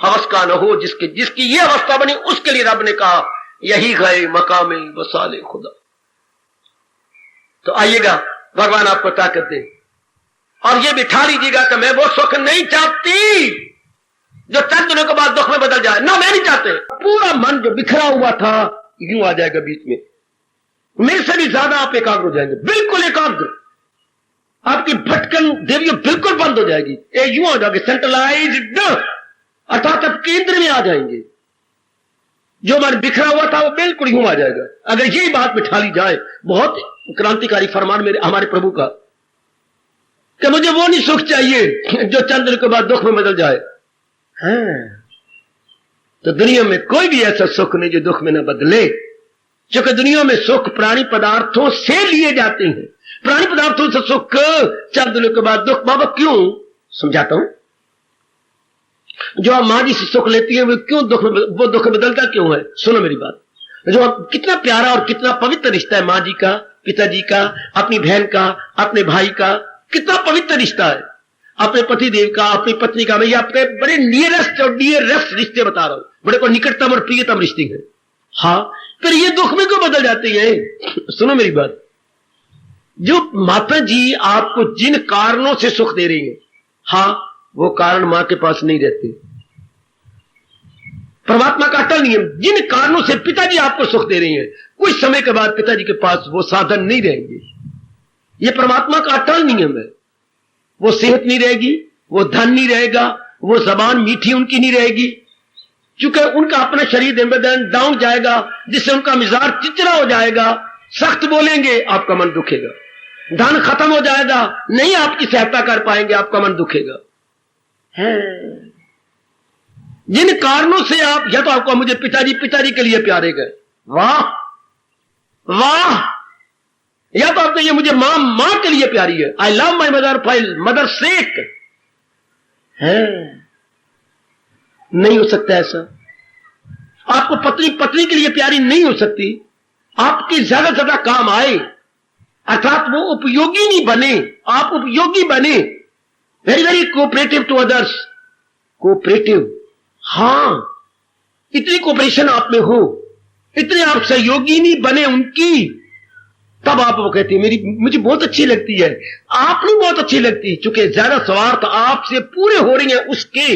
हवस का न हो। जिसकी ये अवस्था बनी उसके लिए रब ने कहा यही गए मकामे वसाले खुदा। तो आइएगा, भगवान आपको ताकत दे, और ये बिठा लीजिएगा कि मैं वो सुख नहीं चाहती जो चंद दिनों के बाद दुख में बदल जाए ना, मैं नहीं चाहते। पूरा मन जो बिखरा हुआ था यूं आ जाएगा बीच में, मेरे से भी ज्यादा आप एकाग्र हो जाएंगे, बिल्कुल एकाग्र। आपकी भटकन देवियों बिल्कुल बंद हो जाएगी। यूं हो जाओगे सेंट्रलाइज्ड, अर्थात आप केंद्र में आ जाएंगे। जो हमारे बिखरा हुआ था वो बिल्कुल यूं आ जाएगा। अगर यही बात बिठा ली जाए, बहुत क्रांतिकारी फरमान मेरे हमारे प्रभु का, कि मुझे वो नहीं सुख चाहिए जो चंद दिन के बाद दुख में बदल जाए। तो दुनिया में कोई भी ऐसा सुख नहीं जो दुख में न बदले, क्योंकि दुनिया में सुख प्राणी पदार्थों से लिए जाते हैं। प्राणी पदार्थों से सुख, चंद दिनों के बाद दुख। बाबा क्यों? समझाता हूं। जो आप मां जी से सुख लेती है वो क्यों वो दुख बदलता क्यों है? सुनो मेरी बात। जो कितना प्यारा और कितना पवित्र रिश्ता है मां जी का, पिताजी का, अपनी बहन का, अपने भाई का, कितना पवित्र रिश्ता है। अपने पति देव का, अपनी पत्नी का। मैं आपके बड़े नियरेस्ट और डियरेस्ट रिश्ते बता रहा हूं, बड़े को निकटतम और प्रियतम रिश्ते हैं। हाँ, फिर ये दुख में क्यों बदल जाते हैं? सुनो मेरी बात। जो माता जी आपको जिन कारणों से सुख दे रही है, हाँ, वो कारण मां के पास नहीं रहते। परमात्मा का अटल नियम, जिन कारणों से पिताजी आपको सुख दे रही हैं, कुछ समय के बाद पिताजी के पास वो साधन नहीं रहेंगे। ये परमात्मा का अटल नियम है। वो सेहत नहीं रहेगी, वो धन नहीं रहेगा, वो जबान मीठी उनकी नहीं रहेगी, क्योंकि उनका अपना शरीर दिन ब दिन डाउन जाएगा, जिससे उनका मिजाज चिड़चिड़ा हो जाएगा। सख्त बोलेंगे, आपका मन दुखेगा। धन खत्म हो जाएगा, नहीं आपकी सहायता कर पाएंगे, आपका मन दुखेगा। जिन कारणों से आप, या तो आपको मुझे पिताजी के लिए प्यारे गए, वाह वाह, या तो आपको ये मुझे मां के लिए प्यारी है, I love my mother for mother sake है। नहीं हो सकता ऐसा। आपको पत्नी के लिए प्यारी नहीं हो सकती। आपके ज्यादा से ज्यादा काम आए, अर्थात वो उपयोगी नहीं बने, आप उपयोगी बने। Very very cooperative to others, cooperative. हां, इतनी कोऑपरेशन आप में हो, इतने आप सहयोगी नहीं बने उनकी, तब आप वो कहती है मुझे बहुत अच्छी लगती है। आप नहीं बहुत अच्छी लगती, चूंकि ज्यादा स्वार्थ आपसे पूरे हो रही है उसके।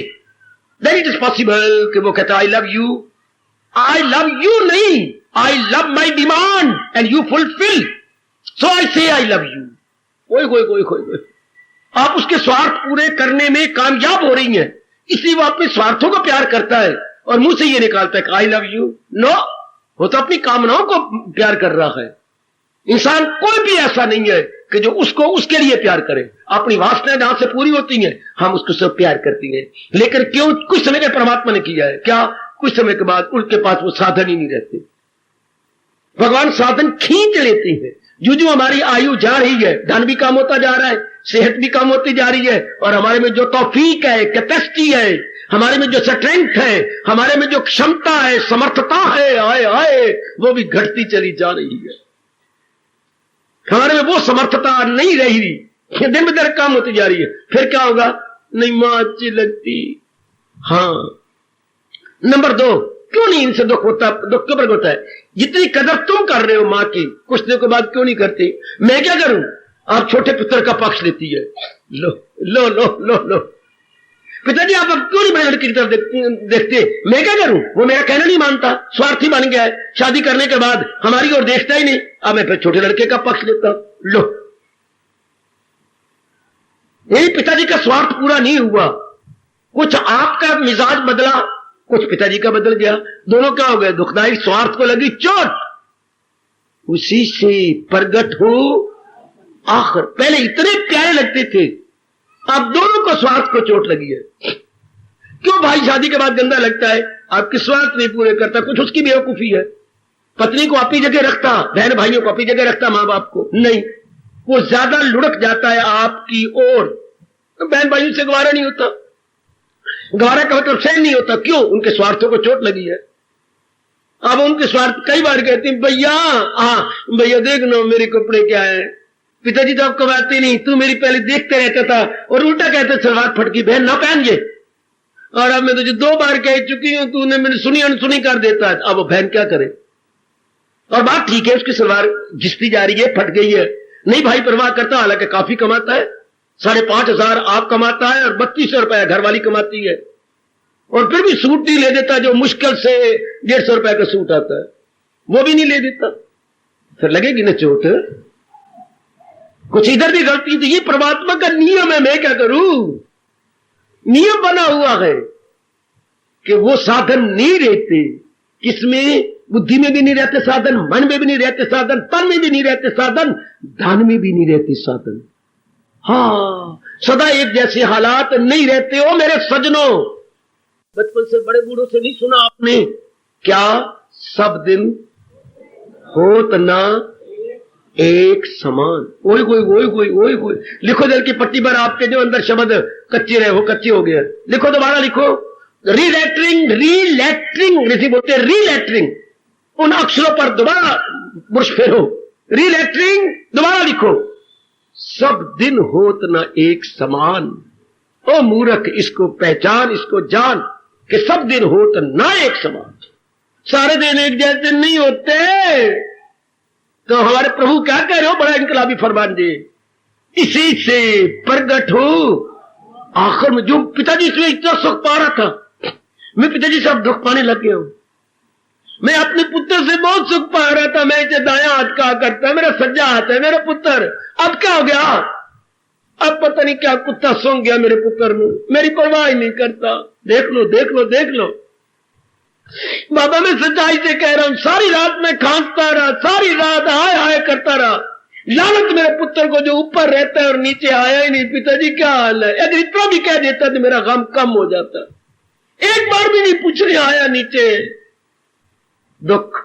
देन इट इज पॉसिबल कि वो कहता आई लव यू नहीं, I love my demand and you fulfil, so I say I love you. कोई आप उसके स्वार्थ पूरे करने में कामयाब हो रही हैं, इसलिए वो अपने स्वार्थों को प्यार करता है और मुंह से ये निकालता है कि आई लव यू। नो, वो तो अपनी कामनाओं को प्यार कर रहा है। इंसान कोई भी ऐसा नहीं है कि जो उसको उसके लिए प्यार करे। अपनी वासनाएं जहां से पूरी होती हैं, हम उसको सब प्यार करती हैं। लेकिन क्यों? कुछ समय में परमात्मा ने किया है क्या? कुछ समय के बाद उनके पास वो साधन ही नहीं रहते। भगवान साधन खींच लेते हैं। जो हमारी आयु जा रही है, धन भी कम होता जा रहा है, सेहत भी कम होती जा रही है, और हमारे में जो तौफीक है, कैपेसिटी है, हमारे में जो स्ट्रेंथ है, हमारे में जो क्षमता है, समर्थता है, आए वो भी घटती चली जा रही है। हमारे में वो समर्थता नहीं रही, दिन ब दिन कम होती जा रही है। फिर क्या होगा? नहीं मां अच्छी लगती। हाँ, नंबर 2, क्यों नहीं इनसे दुख होता? दुख क्यों प्रकट होता है? जितनी कदर तुम कर रहे हो मां की, कुछ दिनों के बाद क्यों नहीं करती? मैं क्या करूं? आप छोटे पुत्र का पक्ष लेती है। लो लो लो लो लो, पिताजी आप अब क्यों नहीं बड़े लड़के की तरफ देखते? मैं क्या करूं? वो मेरा कहना नहीं मानता, स्वार्थी बन गया है। शादी करने के बाद हमारी ओर देखता ही नहीं। अब मैं फिर छोटे लड़के का पक्ष लेता हूं। लो, यही पिताजी का स्वार्थ पूरा नहीं हुआ। कुछ आपका मिजाज बदला, कुछ पिताजी का बदल गया, दोनों क्या हो गए? दुखदायी। स्वार्थ को लगी चोट, उसी से प्रगट हो आखिर। पहले इतने प्यारे लगते थे, अब दोनों को स्वार्थ को चोट लगी है। क्यों भाई शादी के बाद गंदा लगता है? आपके स्वार्थ नहीं पूरे करता, कुछ उसकी बेवकूफी है। पत्नी को अपनी जगह रखता, बहन भाइयों को अपनी जगह रखता, मां बाप को नहीं। वो ज्यादा लुढ़क जाता है आपकी ओर, तो बहन भाइयों से गवारा नहीं होता, गवारा का मतलब सहन नहीं होता। क्यों? उनके स्वार्थों को चोट लगी है। अब उनके स्वार्थ कई बार कहते हैं, भैया हाँ भैया देख ना मेरे कपड़े क्या है, पिताजी तो आप कमाते नहीं, तू मेरी पहले देखते रहता था, और उल्टा कहते सलवार फटकी बहन ना पहन ये, और अब मैं तुझे 2 बार कह चुकी हूं, तूने मेरी सुनी अनसुनी कर देता है। अब वो बहन क्या करे? और बात ठीक है, उसकी सलवार घिसती जा रही है, फट गई है, नहीं भाई परवाह करता, हालांकि काफी कमाता है, 5,500 आप कमाता है और 3200 रुपया घरवाली कमाती है, और फिर भी सूट नहीं ले देता, जो मुश्किल से 150 रुपए का सूट आता है वो भी नहीं ले देता। फिर लगेगी ना चोट। कुछ इधर भी गलती, तो ये परमात्मा का नियम है, मैं क्या करूं। नियम बना हुआ है कि वो साधन नहीं रहते, किसमें, बुद्धि में भी नहीं रहते साधन, मन में भी नहीं रहते साधन, तन में भी नहीं रहते साधन, धन में भी नहीं रहते साधन। हाँ, सदा एक जैसे हालात नहीं रहते हो मेरे सजनों। बचपन से बड़े बूढ़ों से नहीं सुना आपने क्या, सब दिन होत ना एक समान। ओए कोई ओए कोई ओए कोई, लिखो दिल की पट्टी पर आपके जो अंदर शब्द कच्चे रहे वो कच्चे हो गए। लिखो, दोबारा लिखो, रीलेटरिंग, रीलेटरिंग ऋषि बोलते हैं, रीलेटरिंग, उन अक्षरों पर दोबारा बुरश फेरो, रीलेटरिंग, दोबारा लिखो, सब दिन होत न एक समान। ओ मूर्ख, इसको पहचान, इसको जान कि सब दिन होत न एक समान। सारे दिन एक जैसे नहीं होते। तो हमारे प्रभु क्या कह रहे हो, बड़ा इनकलाबी फरमान जी, इसी से प्रगट हो। आखिर में जो पिताजी से इतना सुख पा रहा था, मैं पिताजी से अब दुख पाने लग गया हूं। मैं अपने पुत्र से बहुत सुख पा रहा था, मैं इसे दाया हाथ कहा करता, मेरा सज्जा हाथ है मेरा पुत्र। अब क्या हो गया, अब पता नहीं क्या कुत्ता सूंघ गया मेरे पुत्र में, मेरी परवाह ही नहीं करता। देख लो देख लो देख लो बाबा, मैं सच्चाई से कह रहा हूं, सारी रात मैं खांसता रहा, सारी रात हाय हाय करता रहा। लानत मेरे पुत्र को जो ऊपर रहता है और नीचे आया ही नहीं। पिताजी क्या हाल है, अगर इतना भी कह देता तो मेरा गम कम हो जाता। एक बार भी नहीं पूछने आया नीचे, दुख।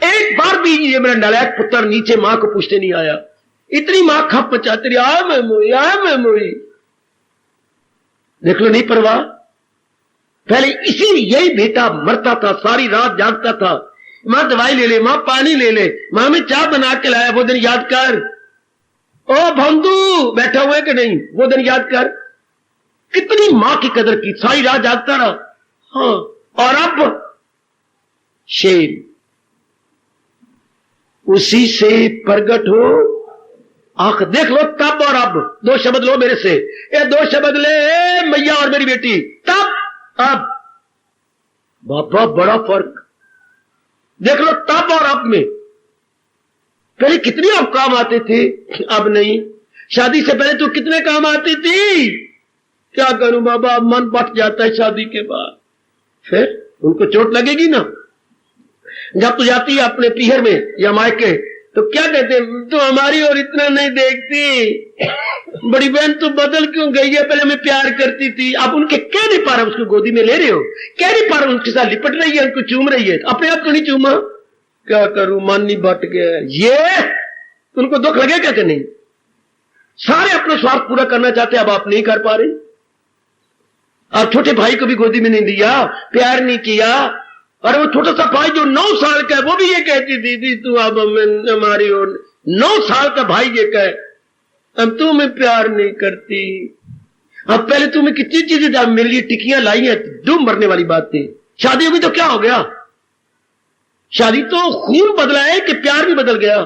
एक बार भी ये मेरा नालायक पुत्र नीचे मां को पूछने नहीं आया। इतनी मां खप मचाती रही, आया मैं मोई, आया मैं मोई। देख लो, नहीं परवाह। पहले इसी यही बेटा मरता था, सारी रात जागता था, मां दवाई ले ले, मां पानी ले ले, मां में चाय बना के लाया, वो दिन याद कर। ओ भंदू बैठा हुआ है कि नहीं, वो दिन याद कर। कितनी मां की कदर की, सारी रात जागता रहा। हाँ, और अब शेर, उसी से प्रगट हो आंख। देख लो, तब और अब, दो शब्द लो मेरे से, ये दो शब्द ले, मैया और मेरी बेटी। तब अब बाबा, बड़ा फर्क। देख लो, तब और अब में। पहले कितने अब काम आते थे, अब नहीं। शादी से पहले तो कितने काम आती थी। क्या करूं बाबा, अब मन बट जाता है शादी के बाद। फिर उनको चोट लगेगी ना। जब तू जाती है अपने पीहर में या मायके, तो क्या कहते हैं, तो हमारी और इतना नहीं देखती, बड़ी बहन तू बदल क्यों गई है, पहले मैं प्यार करती थी। आप उनके कह नहीं पा रहे, उसको गोदी में ले रहे हो, कह नहीं पा रहे, उनके साथ लिपट रही है, उनको चूम रही है, अपने आप तो नहीं चूमा। क्या करूं, मन नहीं बट गया। ये उनको दुख लगेगा कि नहीं। सारे अपना स्वार्थ पूरा करना चाहते, अब आप नहीं कर पा रहे। आप छोटे भाई को भी गोदी में नहीं दिया, प्यार नहीं किया। और वो छोटा सा भाई जो 9 साल का है, वो भी ये कहती दीदी तू अब हमारी और 9 साल का भाई ये कहे, अब तू मैं प्यार नहीं करती। अब पहले तुम्हें कितनी चीजें मेरे लिए टिकियां लाई हैं, डूब मरने वाली बात थी। शादी हुई तो क्या हो गया, शादी तो खून बदला है कि प्यार भी बदल गया।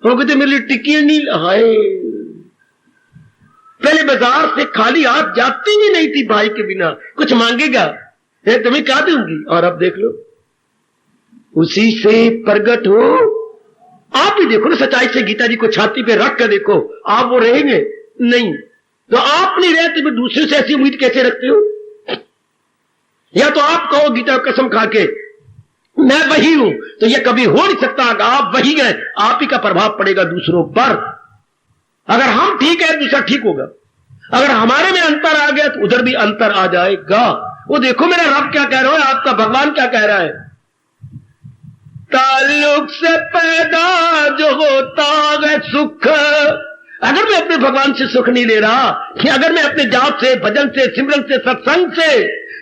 वो कहते मेरे लिए टिकियां नहीं, हाय, पहले बाजार से खाली हाथ जाती ही नहीं थी भाई के बिना, कुछ मांगेगा तुम्हें क्या दूंगी। और अब देख लो, उसी से प्रगट हो। आप भी देखो ना, सच्चाई से गीता जी को छाती पे रख कर देखो, आप वो रहेंगे नहीं। तो आप नहीं रहते, फिर दूसरे से ऐसी उम्मीद कैसे रखते हो। या तो आप कहो गीता कसम खा के मैं वही हूं, तो यह कभी हो नहीं सकता। अगर आप वही हैं, आप ही का प्रभाव पड़ेगा दूसरों पर। अगर हम ठीक है, दूसरा ठीक होगा। अगर हमारे में अंतर आ गया तो उधर भी अंतर आ जाएगा। वो देखो मेरा रब क्या कह रहा है, आपका भगवान क्या कह रहा है। ताल्लुक से पैदा जो होता है सुख, अगर मैं अपने भगवान से सुख नहीं ले रहा, अगर मैं अपने जाप से, भजन से, सिमरन से, सत्संग से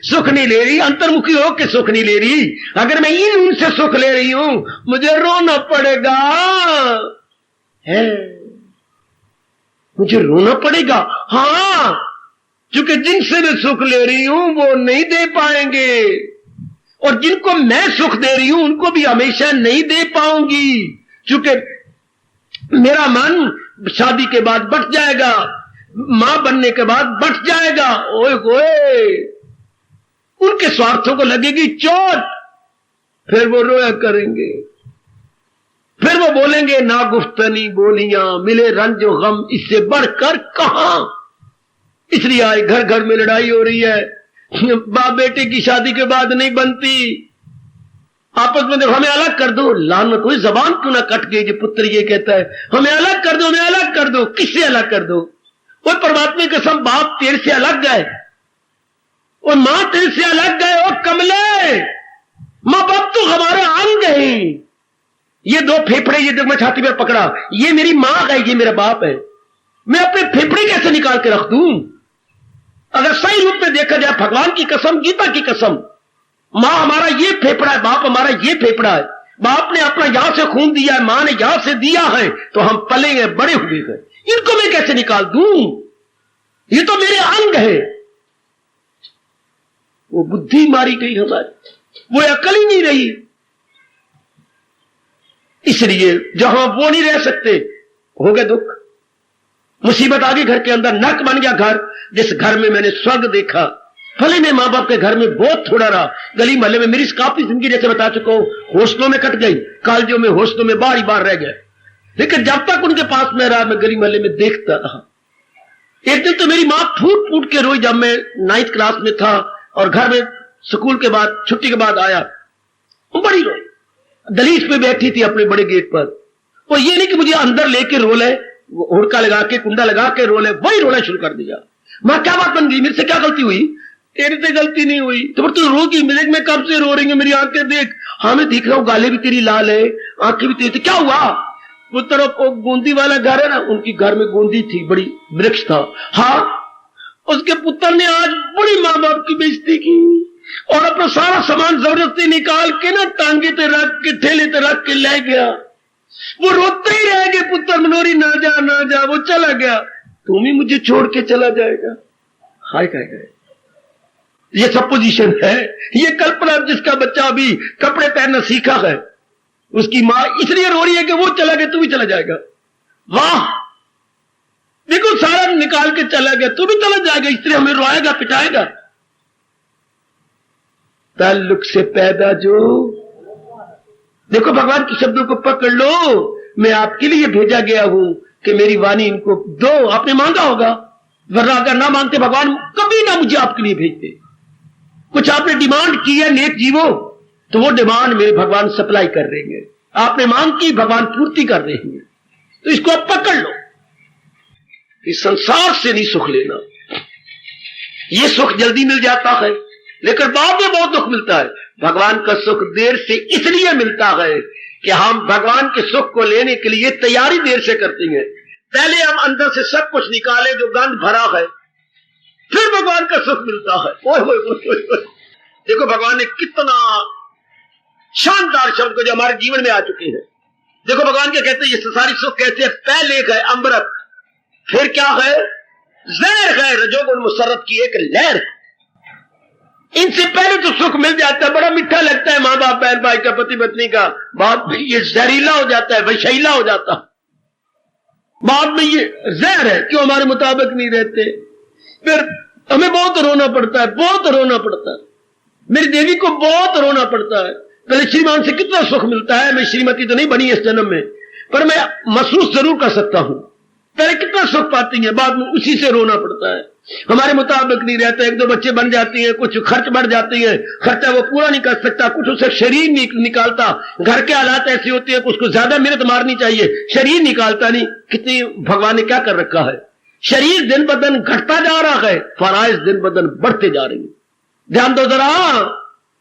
सुख नहीं ले रही, अंतर्मुखी होकर सुख नहीं ले रही, अगर मैं इन उनसे सुख ले रही हूं, मुझे रोना पड़ेगा है, मुझे रोना पड़ेगा। हाँ, क्योंकि जिनसे मैं सुख ले रही हूं वो नहीं दे पाएंगे, और जिनको मैं सुख दे रही हूं उनको भी हमेशा नहीं दे पाऊंगी, क्योंकि मेरा मन शादी के बाद बट जाएगा, मां बनने के बाद बट जाएगा। ओए होए, उनके स्वार्थों को लगेगी चोट, फिर वो रोया करेंगे। फिर वो बोलेंगे ना गुफ्तनी बोलियां मिले रंजो गम इससे बढ़कर कहां। इसलिए आज घर घर में लड़ाई हो रही है, बाप बेटे की शादी के बाद नहीं बनती, आपस में देखो हमें अलग कर दो। लानत कोई जबान क्यों ना कट गई, पुत्र ये कहता है हमें अलग कर दो, हमें अलग कर दो। किससे अलग कर दो? वो परमात्मा की कसम बाप तेरे से अलग गए और मां तेरे से अलग गए। और कमले मां बाप तो हमारे अंग है, ये दो फेफड़े ये मैं छाती पर पकड़ा, ये मेरी मां है, ये मेरा बाप है। मैं अपने फेफड़े कैसे निकाल के रख दूं? अगर सही रूप में देखा जाए, भगवान की कसम, गीता की कसम, मां हमारा ये फेफड़ा है, बाप हमारा ये फेफड़ा है। बाप ने अपना यहां से खून दिया है, मां ने यहां से दिया है, तो हम पले हैं, बड़े हुए हैं। इनको मैं कैसे निकाल दूं? ये तो मेरे अंग है। वो बुद्धि मारी गई हमारी, वो अकल ही नहीं रही। इसलिए जहां वो नहीं रह सकते, हो गए दुख, मुसीबत आ गई घर के अंदर, नरक बन गया घर। जिस घर में मैंने स्वर्ग देखा, भले मैं मां बाप के घर में बहुत थोड़ा रहा, गली मोहल्ले में मेरी काफी जिंदगी जैसे बता चुका हूं, हॉस्टलों में कट गई, कॉलेजों में, हॉस्टलों में बार बार रह गए, लेकिन जब तक उनके पास में रहा, मैं गली मोहल्ले में देखता रहा। एक दिन तो मेरी मां फूट फूट के रोई, जब मैं 9th क्लास में था और घर में स्कूल के बाद छुट्टी के बाद आया, बड़ी रोई, दलीज पे बैठी थी अपने बड़े गेट पर। और ये नहीं कि मुझे अंदर लेके रोले, हुड़का लगा के, कुंडा लगा के रोले, वही रोना शुरू कर दिया। मां क्या बात बन गई, मेरे से क्या गलती हुई? तेरे से गलती नहीं हुई तो फिर तू रोगी, मेरे में कब से रो रही है, मेरी आंखें देख। हाँ मैं दिख रहा हूं, गाले भी तेरी लाल है, आंखें भी तेरी, क्या हुआ? वो तरफ गोंदी वाला घर है ना, उनकी घर में गोंदी थी, बड़ी वृक्ष था। हाँ, उसके पुत्र ने आज बड़ी माँ बाप की बेइज्जती की और अपना सारा सामान जबरदस्ती निकाल के ना टांगे पे रख के, ठेले पे रख के ले गया। वो रोते ही रह गए, पुत्र मनोरी ना जा ना जा, वो चला गया, तुम ही मुझे छोड़ के चला जाएगा। हाय कह गए, ये सपोजिशन है, ये कल्पना। जिसका बच्चा अभी कपड़े पहनना सीखा है, उसकी मां इसलिए रो रही है कि वो चला गया, तू भी चला जाएगा। वाह, देखो सारा निकाल के चला गया, तू भी चला जाएगा, इसलिए हमें रोएगा, पिटाएगा। ताल्लुक से पैदा जो, देखो भगवान के शब्दों को पकड़ लो, मैं आपके लिए भेजा गया हूं कि मेरी वाणी इनको दो। आपने मांगा होगा, वरना अगर ना मांगते भगवान कभी ना मुझे आपके लिए भेजते। कुछ आपने डिमांड की है नेक जीवो, तो वो डिमांड मेरे भगवान सप्लाई कर रहे हैं। आपने मांग की, भगवान पूर्ति कर रहे हैं, तो इसको आप पकड़ लो। इस संसार से नहीं सुख लेना, ये सुख जल्दी मिल जाता है, लेकिन बाद में बहुत दुख मिलता है। भगवान का सुख देर से इसलिए मिलता है कि हम भगवान के सुख को लेने के लिए तैयारी देर से करते हैं। पहले हम अंदर से सब कुछ निकाले जो गंध भरा है, फिर भगवान का सुख मिलता है। ओए ओए ओए ओए, देखो भगवान ने कितना शानदार शब्द जो हमारे जीवन में आ चुके हैं। देखो भगवान क्या कहते हैं, ये सारी सुख कैसे है? पहले है अमृत, फिर क्या है? जहर है, रजोगुण मुसर्रत की एक लहर है। इनसे पहले तो सुख मिल जाता है, बड़ा मीठा लगता है, माँ बाप बहन भाई का, पति पत्नी का। बाद में ये जहरीला हो जाता है, विषैला हो जाता है। बाद में ये जहर है, क्यों हमारे मुताबिक नहीं रहते, फिर हमें बहुत रोना पड़ता है, बहुत रोना पड़ता है। मेरी देवी को बहुत रोना पड़ता है। पहले श्रीमान से कितना सुख मिलता है, मैं श्रीमती तो नहीं बनी इस जन्म में, पर मैं महसूस जरूर कर सकता हूं। पहले कितना सुख पाती है, बाद में उसी से रोना पड़ता है। हमारे मुताबिक नहीं रहता, एक दो बच्चे बन जाती हैं, कुछ खर्च बढ़ जाती है, खर्चा वो पूरा नहीं कर सकता, कुछ उसे शरीर निकालता। घर के हालात ऐसी होती है, उसको ज्यादा मेहनत मारनी चाहिए, शरीर निकालता नहीं। कितनी भगवान ने क्या कर रखा है, शरीर दिन ब दिन घटता जा रहा है, फराइज दिन ब दिन बढ़ते जा रही है। ध्यान दो जरा,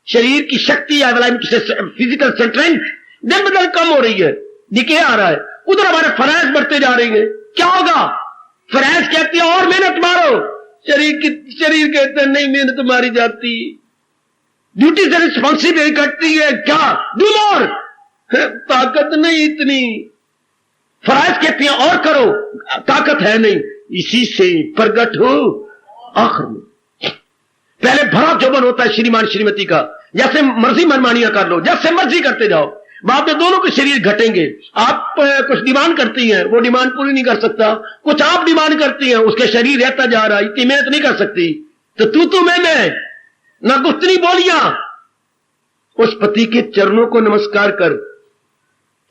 शरीर की शक्ति या फिजिकल स्ट्रेंथ दिन ब दिन कम हो रही है, डिके आ रहा है, उधर हमारे फराइज बढ़ते जा रही है। क्या होगा? फराइज कहती है और मेहनत मारो, शरीर कहते हैं नहीं मेहनत मारी जाती, ड्यूटी से रिस्पॉन्सिबिलिटी कटती है, क्या डू मोर, ताकत नहीं इतनी। फराइज कहती है और करो, ताकत है नहीं, इसी से प्रगट हो आखिर में। पहले भरा जौबन होता है श्रीमान श्रीमती का, जैसे मर्जी मनमानियां कर लो, जैसे मर्जी करते जाओ, बाद में दोनों के शरीर घटेंगे। आप कुछ डिमांड करती हैं, वो डिमांड पूरी नहीं कर सकता, कुछ आप डिमांड करती हैं, उसके शरीर रहता जा रहा है, इतनी मेहनत नहीं कर सकती, तो तू मैं ना गुफ्तनी बोलियां। उस पति के चरणों को नमस्कार कर,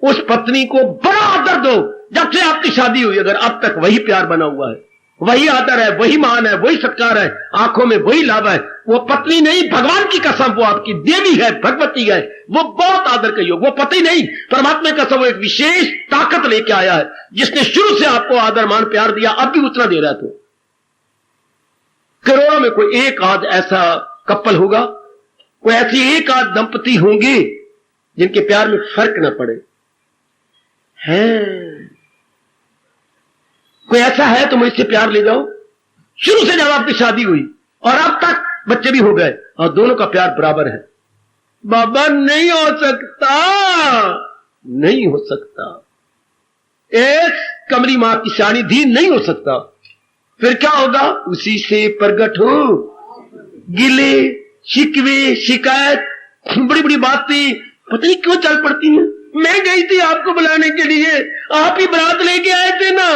उस पत्नी को बड़ा आदर दो। जब से आपकी शादी हुई अगर अब तक वही प्यार बना हुआ है, वही आदर है, वही मान है, वही सत्कार है, आंखों में वही लाभ है, वो पत्नी नहीं, भगवान की कसम, वो आपकी देवी है, भगवती है, वो बहुत आदर का योग, वो पति नहीं, परमात्मा की कसम, वो एक विशेष ताकत लेके आया है जिसने शुरू से आपको आदर मान प्यार दिया, अब भी उतना दे रहा है। तो करोड़ों में कोई एक आध ऐसा कपल होगा, कोई ऐसी एक आध दंपति होंगे जिनके प्यार में फर्क ना पड़े। है कोई ऐसा है तो मुझसे प्यार ले जाओ। शुरू से जब आपकी शादी हुई और अब तक बच्चे भी हो गए और दोनों का प्यार बराबर है। बाबा नहीं हो सकता, नहीं हो सकता। एक कमली मां की शानी धी नहीं हो सकता। फिर क्या होगा? उसी से प्रकट हो गिले शिकवे शिकायत, बड़ी बड़ी बातें पता नहीं क्यों चल पड़ती हैं। मैं गई थी आपको बुलाने के लिए, आप ही बारात लेके आए थे ना,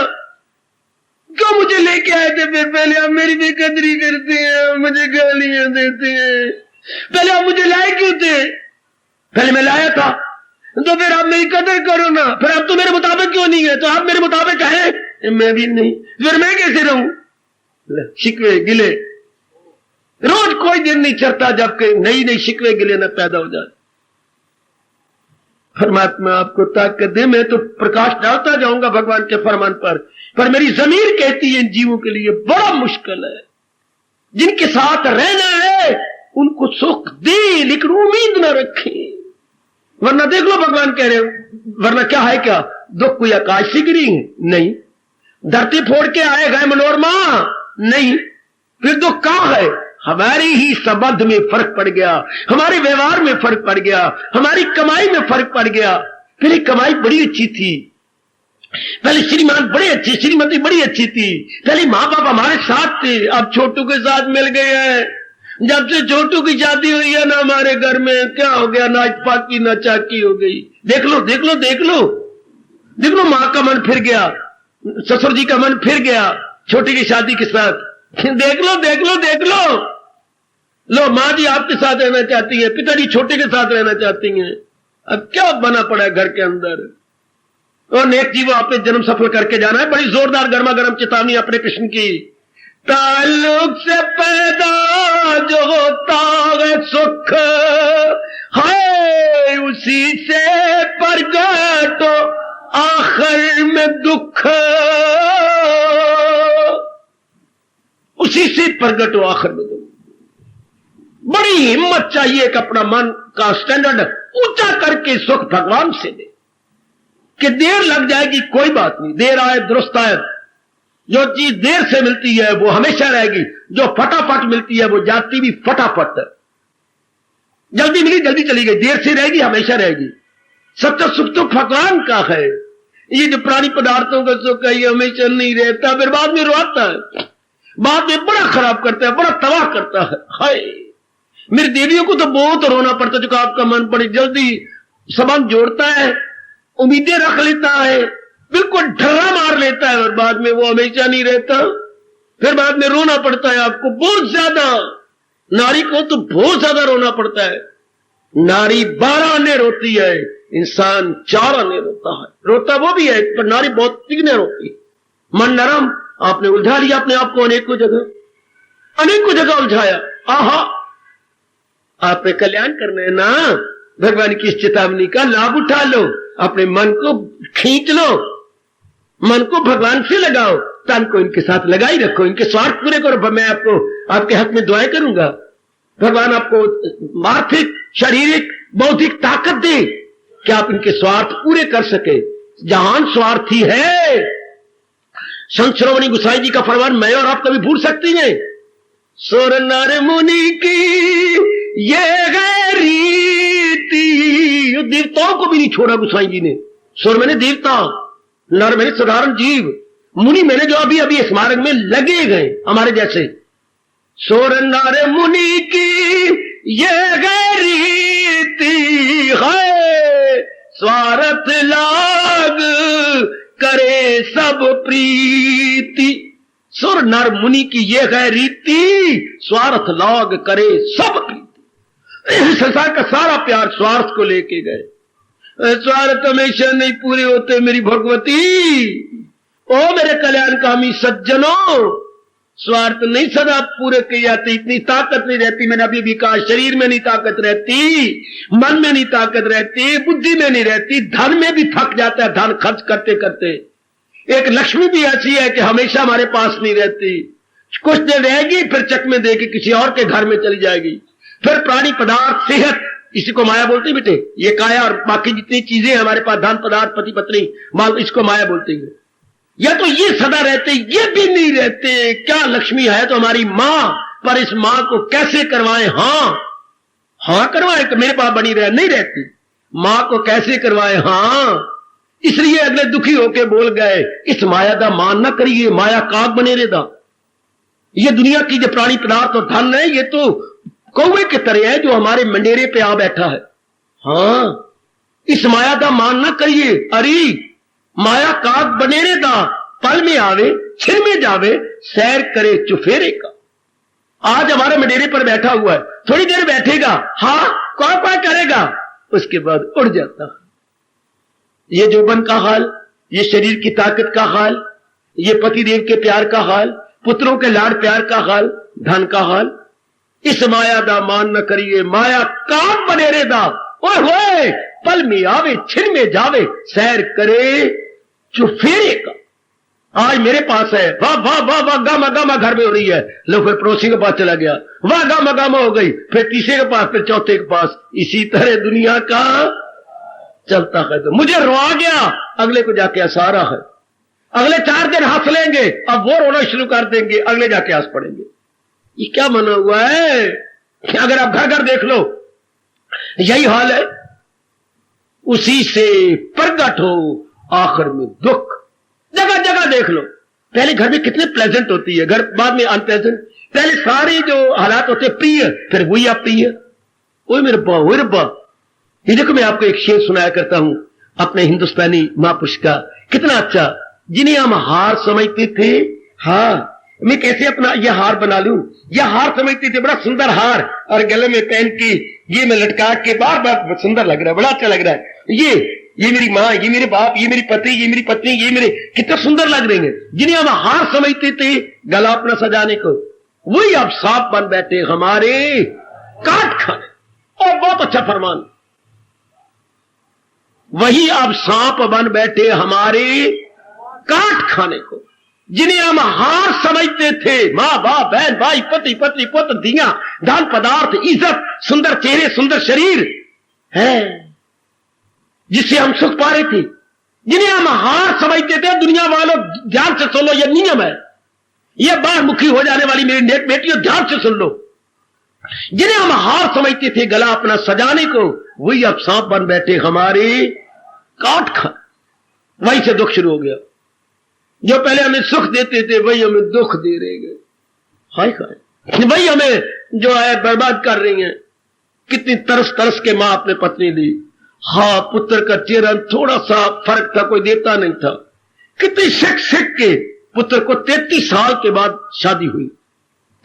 क्यों मुझे लेके आए थे? फिर पहले आप मेरी बेकदरी करते हैं, मुझे गालियां देते हैं। पहले आप मुझे लाए क्यों थे? पहले मैं लाया था तो फिर आप मेरी कदर करो ना। फिर आप तो मेरे मुताबिक क्यों नहीं है? तो आप मेरे मुताबिक है, मैं भी नहीं, फिर मैं कैसे रहूं? शिकवे गिले, रोज कोई दिन नहीं चलता जबकि नई नई शिकवे गिले न पैदा हो जाए। परमात्मा आपको ताकत दे। मैं तो प्रकाश डालता जाऊंगा भगवान के फरमान पर मेरी जमीर कहती है इन जीवों के लिए बड़ा मुश्किल है। जिनके साथ रहना है उनको सुख दे, लेकिन उम्मीद न रखें, वरना देख लो भगवान कह रहे हो, वरना क्या है? क्या दुख कोई आकाश से गिरी है? नहीं। धरती फोड़ के आए गए मनोरमा? नहीं। फिर दुख कहां है? हमारी ही संबंध में फर्क पड़ गया, हमारे व्यवहार में फर्क पड़ गया, हमारी कमाई में फर्क पड़ गया। पहले कमाई बड़ी अच्छी थी, पहले श्रीमान बड़े अच्छे, श्रीमती बड़ी अच्छी थी, पहले माँ बाप हमारे साथ थे, अब छोटू के साथ मिल गए हैं। जब से छोटू की शादी हुई है ना हमारे घर में क्या हो गया? ना पाकी ना चाकी हो गई। देख लो देख लो देख लो देख लो, माँ का मन फिर गया, ससुर जी का मन फिर गया छोटी की शादी के साथ। देख लो देख लो देख लो, लो माँ जी आपके साथ रहना चाहती है, पिताजी छोटे के साथ रहना चाहती हैं। अब क्या बना पड़ा है घर के अंदर? और नेक जीवो आपने जन्म सफल करके जाना है। बड़ी जोरदार गर्मा गर्म चेतावनी अपने कृष्ण की। ताल्लुक से पैदा जो होता है सुख, है उसी से प्रगट आखिर में दुख, उसी से प्रगट हो आखिर में दुख। बड़ी हिम्मत चाहिए कि अपना मन का स्टैंडर्ड ऊंचा करके सुख भगवान से दे। कि देर लग जाएगी कोई बात नहीं, देर आए दुरुस्त आए। जो चीज देर से मिलती है वो हमेशा रहेगी, जो फटाफट मिलती है वो जाती भी फटाफट है। जल्दी मिली जल्दी चली गई, देर से रहेगी हमेशा रहेगी। सच्चा सुख तो भगवान का है। ये जो प्राणी पदार्थों का सुख है ये हमेशा नहीं रहता, फिर बाद में रोता है, बाद में बड़ा खराब करता है, बड़ा तबाह करता है। हाय मेरी देवियों को तो बहुत रोना पड़ता है, जो आपका मन बड़ी जल्दी संबंध जोड़ता है, उम्मीदें रख लेता है, बिल्कुल ढर्रा मार लेता है और बाद में वो हमेशा नहीं रहता। फिर बाद में रोना पड़ता है आपको बहुत ज्यादा। नारी को तो बहुत ज्यादा रोना पड़ता है। नारी 12 आने रोती है, इंसान 4 आने रोता है। रोता वो भी है पर नारी बहुत तिगने रोती है। मन नरम, आपने उलझा लिया अपने आप को अनेकों जगह उलझाया। आहा आपने कल्याण करना है ना, भगवान की इस चेतावनी का लाभ उठा लो, अपने मन को खींच लो, मन को भगवान से लगाओ, तन को इनके साथ लगाई रखो, इनके स्वार्थ पूरे करो। मैं आपको आपके हक में दुआएं करूंगा, भगवान आपको आर्थिक शारीरिक बौद्धिक ताकत दे कि आप इनके स्वार्थ पूरे कर सके। जहान स्वार्थी है, संत श्रोमणी गोसाई जी का फरमान मैं और आप कभी भूल सकती हैं। सुर नर मुनि की ये है रीति, देवताओं को भी नहीं छोड़ा गोसाई जी ने। सुर मैंने देवता, नर मैंने साधारण जीव, मुनि मैंने जो अभी अभी इस मार्ग में लगे गए हमारे जैसे। सुर नर मुनि की ये है रीति है, स्वार्थ लाग करे सब प्रीति। सुर नर मुनि की ये है रीति, स्वार्थ लाग करे सब प्रीति। संसार का सारा प्यार स्वार्थ को लेके गए। स्वार्थ हमेशा नहीं पूरे होते मेरी भगवती। ओ मेरे कल्याणकामी सज्जनों, स्वार्थ नहीं सदा पूरे किए जाते, इतनी ताकत नहीं रहती। मैंने अभी भी कहा, शरीर में नहीं ताकत रहती, मन में नहीं ताकत रहती, बुद्धि में नहीं रहती, धन में भी थक जाता है धन खर्च करते करते। एक लक्ष्मी भी ऐसी है कि हमेशा हमारे पास नहीं रहती, कुछ देर रहेगी फिर चकमे दे के किसी और के घर में चली जाएगी। फिर प्राणी पदार्थ, सेहत, इसी को माया बोलते बेटे। ये काया और बाकी जितनी चीजें हमारे पास, धन पदार्थ, पति पत्नी, माल, इसको माया बोलते हैं। या तो ये सदा रहते, ये भी नहीं रहते। क्या लक्ष्मी है तो हमारी मां, पर इस मां को कैसे करवाएं? हाँ करवाएं कि मेरे पास बनी रहे, नहीं रहती। मां को कैसे करवाएं? हाँ, इसलिए अगले दुखी होके बोल गए, इस माया का मान ना करिए, माया काग बने रेदा। ये दुनिया की जो प्राणी पदार्थ और धन है, ये तो कौवे के तरह है जो हमारे मंडेरे पे आ बैठा है। हाँ, इस माया का मान ना करिए। अरे माया काग बने रेदा, पल में आवे छिन में जावे, सैर करे चुफेरे का। आज हमारे मंडेरे पर बैठा हुआ है, थोड़ी देर बैठेगा, हाँ कौन करेगा, उसके बाद उड़ जाता। ये जोबन का हाल, ये शरीर की ताकत का हाल, ये पतिदेव के प्यार का हाल, पुत्रों के लाड प्यार का हाल, धन का हाल। इस माया दा मान न करिए, माया काम बने रेदा, ओए पल में आवे छिन में जावे, सैर करे चुफेरे का। आज मेरे पास है, वाह वाह वाह वाह, गामा गामा घर में हो रही है, लो फिर पड़ोसी के पास चला गया, वाह गामा गामा हो गई, फिर तीसरे के पास, फिर चौथे के पास। इसी तरह दुनिया का चलता है। तो मुझे रोआ गया, अगले को जाके हंसा रहा है। अगले 4 दिन हंस लेंगे, अब वो रोना शुरू कर देंगे, अगले जाके हंस पड़ेंगे। ये क्या बना हुआ है? अगर आप घर घर देख लो, यही हाल है। उसी से प्रगट हो आखिर में दुख, जगह जगह देख लो। पहले घर में कितने प्लेजेंट होती है, घर बाद में अनप्लेजेंट। पहले सारे जो हालात होते प्रिय, फिर वही अप्रिय। ओए मेरे बा, ओए रब्बा। ये देखो, मैं आपको एक शेर सुनाया करता हूं अपने हिंदुस्तानी महापुरुष का, कितना अच्छा। जिन्हें हम हार समझते थे, हाँ मैं कैसे अपना यह हार बना लूं, यह हार समझते थे, बड़ा सुंदर हार, और गले में पहन के ये मैं लटका के बार बार सुंदर लग रहा है, बड़ा अच्छा लग रहा है। ये मेरी माँ, ये मेरे बाप, ये मेरी पति, ये मेरी पत्नी, ये मेरे, कितने सुंदर लग रहे हैं। जिन्हें हम हार समझते थे गला अपना सजाने को, वही अब सांप बन बैठे हमारे काट खाने। और बहुत अच्छा फरमान, वही अब सांप बन बैठे हमारे काट खाने को। जिन्हें हम हार समझते थे, माँ बाप, बहन भाई, पति पत्नी, पुत्र, दिया, धन पदार्थ, इज्जत, सुंदर चेहरे, सुंदर शरीर है जिससे हम सुख पा रहे थे, जिन्हें हम हार समझते थे। दुनिया वालों ध्यान से सुन लो, यह नियम है, यह बाहर मुखी हो जाने वाली मेरी नेक बेटियों, ध्यान से सुन लो। जिन्हें हम हार समझते थे गला अपना सजाने को, वही अब सांप बन बैठे हमारे काट खा। वहीं से दुख शुरू हो गया। जो पहले हमें सुख देते थे वही हमें दुख दे रहे हैं। हाय हाय, वही हमें जो है बर्बाद कर रही हैं। कितनी तरस तरस के मां अपने पत्नी दी, हाँ पुत्र का चेहरा थोड़ा सा फर्क था, कोई देता नहीं था। कितनी सिख सिख के पुत्र को 33 साल के बाद शादी हुई,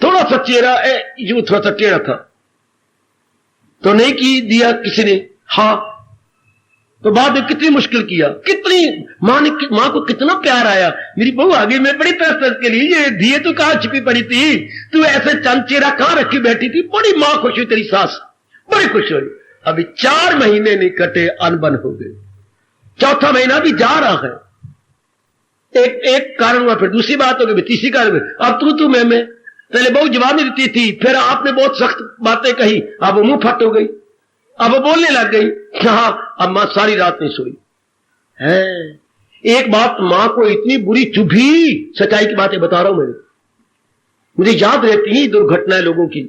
थोड़ा सा चेहरा यूं थोड़ा सा टेढ़ा था, तो नहीं की दिया किसी ने, हाँ तो बाद में कितनी मुश्किल किया, कितनी मां को कितना प्यार आया। मेरी बहू आ गई, मैं बड़ी तरस के लिए, ये दिए तो कहां छिपी पड़ी थी, तू ऐसे चंद चेहरा कहां रखी बैठी थी। बड़ी मां खुश हुई, तेरी सास बड़ी खुश हुई। अभी 4 महीने नहीं कटे, अनबन हो गए, 4था महीना भी जा रहा है। एक कारण हुआ, फिर दूसरी बात हो गई, तीसरी कारण हुई, अब तू मैं पहले बहू जवाब नहीं देती थी, फिर आपने बहुत सख्त बातें कही, अब वो मुंह फट हो गई, अब वो बोलने लग गई, हाँ अब मां सारी रात नहीं सोई है। एक बात मां को इतनी बुरी चुभी, सच्चाई की बातें बता रहा हूं मैं, मुझे याद रहती है दुर्घटनाएं लोगों की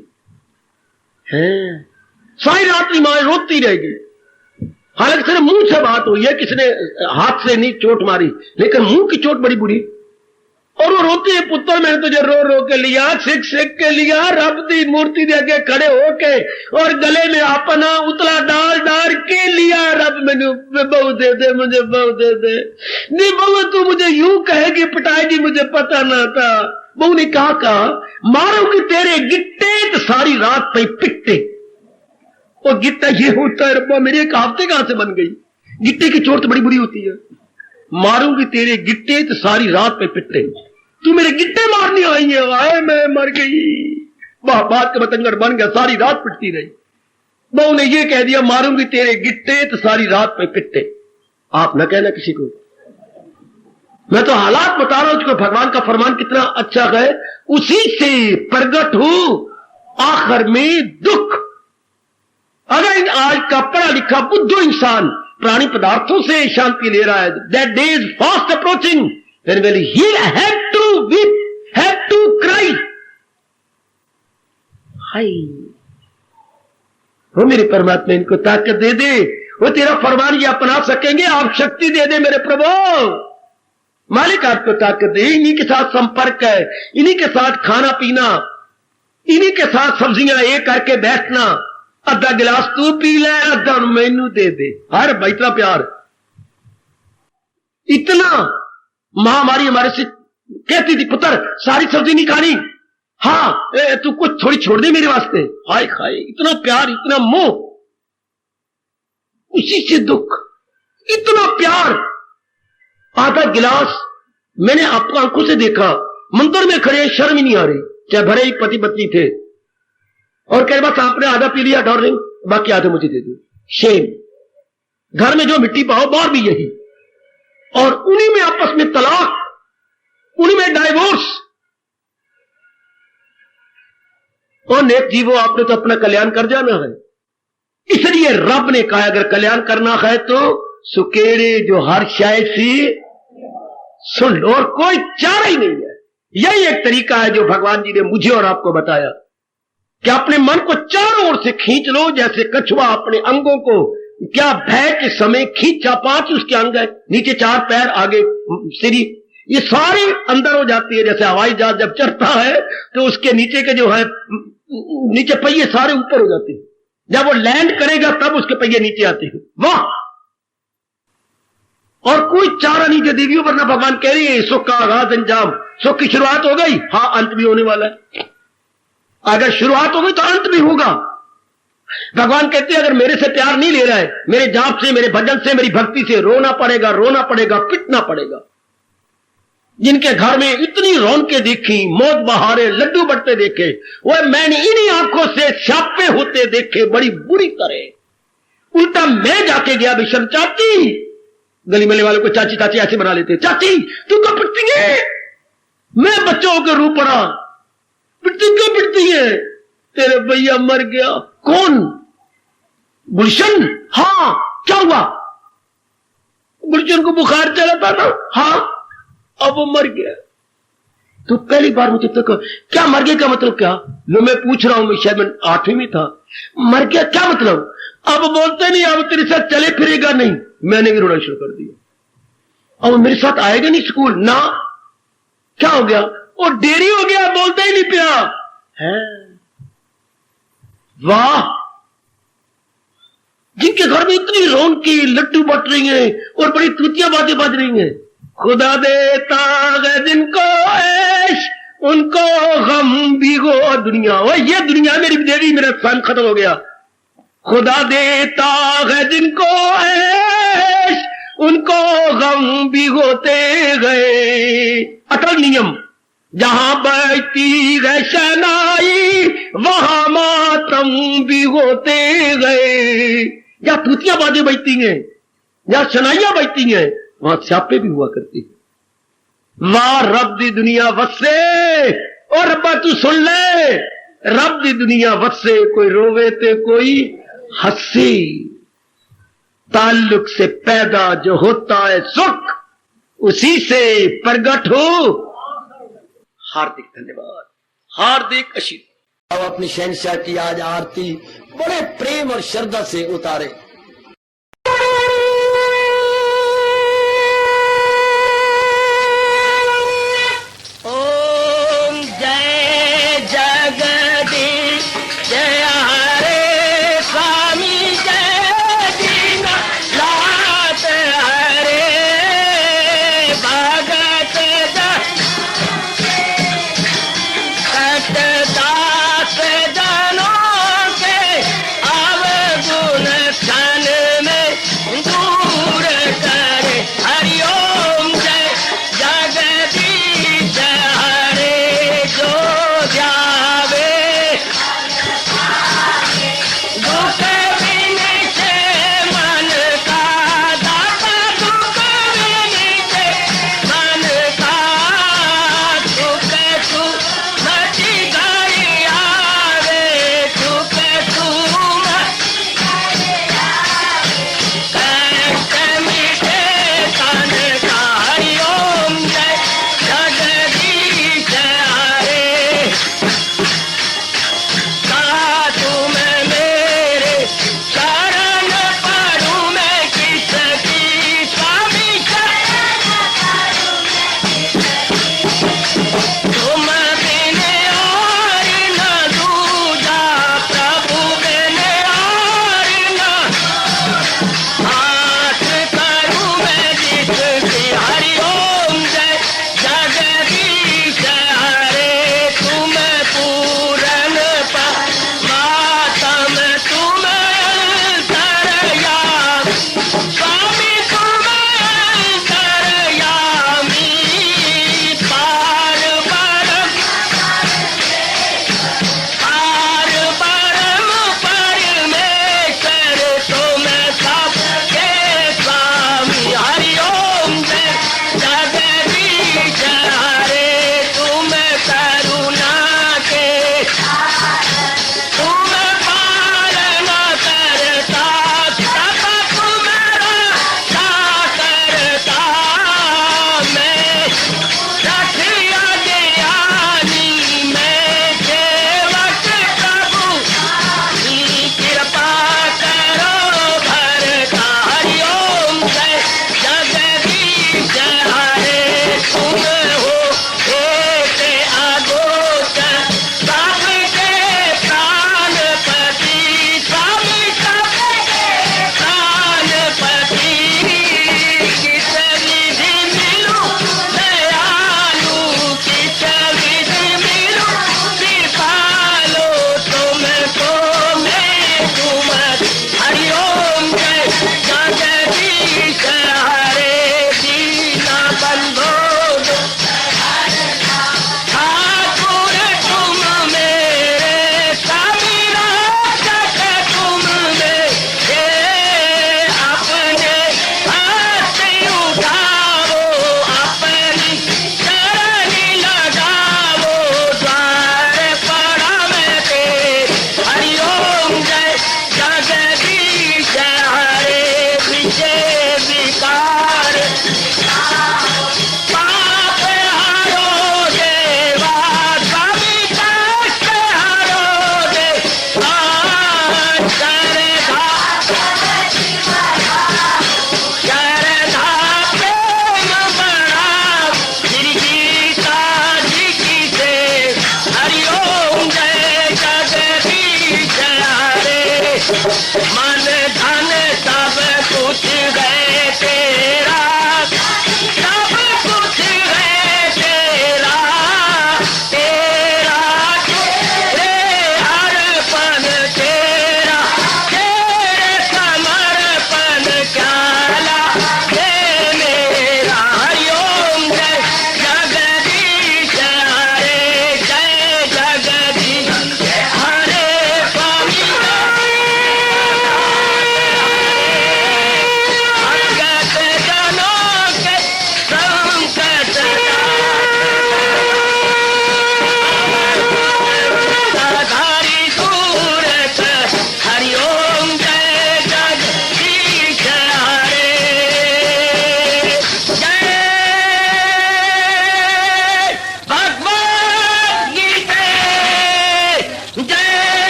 है। सारी रात मां रोती रहेगी, हालांकि सिर्फ मुंह से बात हुई है, किसने हाथ से नहीं चोट मारी, लेकिन मुंह की चोट बड़ी बुरी। और वो रोती है, पुत्र मैंने तुझे रो रो के लिया, सिख सिख के लिया, रब दी मूर्ति दे आगे खड़े होके, और गले में अपना उतला डाल डाल के लिया, रब मैंने बहू दे दे, मुझे बहू दे दे। नहीं बहू तू मुझे यूं कहेगी, पिटाएगी, मुझे पता ना था। बहू ने कहा मारूंगी तेरे गिट्टे, तो सारी रात पे पिट्टे। और गिट्टा ये होता है रब्बा, मेरी एक हफ्ते कहां से बन गई, गिट्टे की चोट तो बड़ी बुरी होती है। मारूंगी तेरे गिट्टे तो सारी रात पे पिट्टे। तू मेरे गिट्टे मारने आई है, आए मैं मर गई। बात का बतंगड़ बन गया, सारी रात पिटती रही। बहू ने ये कह दिया मारूंगी तेरे गिट्टे तो सारी रात पे पिट्टे। आप न कहना किसी को, मैं तो हालात बता रहा हूं। भगवान का फरमान कितना अच्छा है, उसी से प्रगट हो आखिर में दुख। अगर आज का पढ़ा लिखा बुद्धू इंसान प्राणी पदार्थों से शांति ले रहा है, that day is fast approaching when will he have to weep, have to cry. हाय वो मेरे परमात्मा इनको ताकत दे दे, वो तेरा फरमान ये अपना सकेंगे। आप शक्ति दे दे मेरे प्रभु। मालिक आपको ताकत दे। इन्हीं के साथ संपर्क है, इन्हीं के साथ खाना पीना, इन्हीं के साथ सब्जियां एक करके बैठना। अद्धा गिलास तू पी ले, अद्धा मैनू दे दे। हर भाई इतना प्यार, इतना। महामारी हमारे से कहती थी पुत्र सारी सब्जी नहीं खानी, हाँ तू कुछ थोड़ी छोड़ दे मेरे वास्ते। हाय खाए, इतना प्यार, इतना मोह, उसी से दुख। इतना प्यार, आधा गिलास। मैंने आपको आंखों से देखा, मंदिर में खड़े, शर्म ही नहीं आ रही, चाहे भरे ही पति पत्नी थे, और कह बस आपने आधा पी लिया डार्लिंग, बाकी आधे मुझे दे दो। शेम। घर में जो मिट्टी पाओ बाहर भी यही, और उन्हीं में आपस में तलाक, उन्हीं में डाइवोर्स। और नेक जीवो आपने तो अपना कल्याण कर जाना है। इसलिए रब ने कहा अगर कल्याण करना है तो सुकेरे जो हर शाय से सुन लो, और कोई चारा ही नहीं है। यही एक तरीका है जो भगवान जी ने मुझे और आपको बताया कि अपने मन को चारों ओर से खींच लो, जैसे कछुआ अपने अंगों को क्या भय के समय खींचा, 5 उसके अंग है, नीचे 4 पैर, आगे सिरी, ये सारी अंदर हो जाती है। जैसे हवाई जहाज जब चढ़ता है तो उसके नीचे के जो है नीचे पहिए सारे ऊपर हो जाते हैं, जब वो लैंड करेगा तब उसके पहिए नीचे आते हैं। वाह, और कोई चारा नहीं दे देगी, वरना भगवान कह रही है सुख का आगाज अंजाम। सुख की शुरुआत हो गई, हाँ अंत भी होने वाला है। अगर शुरुआत हो गई तो अंत भी होगा। भगवान कहते हैं अगर मेरे से प्यार नहीं ले रहा है, मेरे जाप से, मेरे भजन से, मेरी भक्ति से, रोना पड़ेगा, रोना पड़ेगा, पिटना पड़ेगा। जिनके घर में इतनी रौनकें देखी, मौज बहारे, लड्डू बढ़ते देखे, वह मैंने इन्हीं आंखों से स्यापे होते देखे बड़ी बुरी तरह। उल्टा मैं जाके गया विषम चाची, गली मले वालों को चाची चाची ऐसे बना लेते, चाची तू क्यों पिटती है? मैं बच्चों के रू पड़ा, पिटती क्यों पिटती है? तेरे भैया मर गया। कौन? गुलशन। हाँ क्या हुआ? गुलशन को बुखार चला था ना, हाँ अब वो मर गया। तो पहली बार मुझे तो क्या मर गया का मतलब क्या? लो मैं पूछ रहा हूं, मैं शायद मैं 8वीं में था। मर गया क्या मतलब? अब बोलते नहीं, अब तेरे साथ चले फिरेगा नहीं। मैंने भी रोना शुरू कर दिया। अब मेरे साथ आएगा नहीं स्कूल ना। क्या हो गया? वो देरी हो गया, बोलता ही नहीं पिया है। वाह, जिनके घर में इतनी रौनकी, लड्डू बट रही हैं और बड़ी तूतियां बातें बज रही हैं। खुदा देता है जिनको ऐश, उनको गम भी हो दुनिया। वो ये दुनिया मेरी देवी, मेरा सन खत्म हो गया। खुदा देता है जिनको ऐश, उनको गम भी होते गए। अटल नियम, जहां बजती है शहनाई वहां मातम भी होते गए। या तूतियां बाजें बजती हैं, या शनाइयां बजती हैं, वहां स्यापे भी हुआ करती है। वाह रब दी दुनिया वसे, और रब्बा तू सुन ले, रब दी दुनिया वसे, कोई रोवे ते कोई हंसी। ताल्लुक से पैदा जो होता है सुख, उसी से प्रगट हो। हार्दिक धन्यवाद, हार्दिक आशीर्वाद। अब अपनी शहंशाह की आज आरती बड़े प्रेम और श्रद्धा से उतारे। ओम जय जगदीश जय हरे स्वामी जय दीनानाथ हरे भगत दास जनों के अवगुण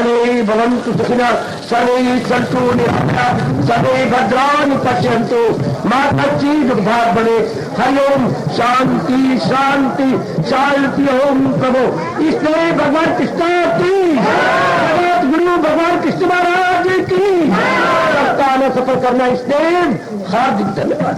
सर्वे भवन्तु सुखिनः सर्वे सन्तु निरामयाः सर्वे भद्राणि पश्यन्तु मा कश्चित् दुःखात् भवेत्। हरि ओम शांति शांति शांति। ओम प्रभु इसलिए भगवान कृष्ण की जगत गुरु भगवान कृष्ण महाराज की सप्ताह में सफल करना इसलिए हार्दिक धन्यवाद।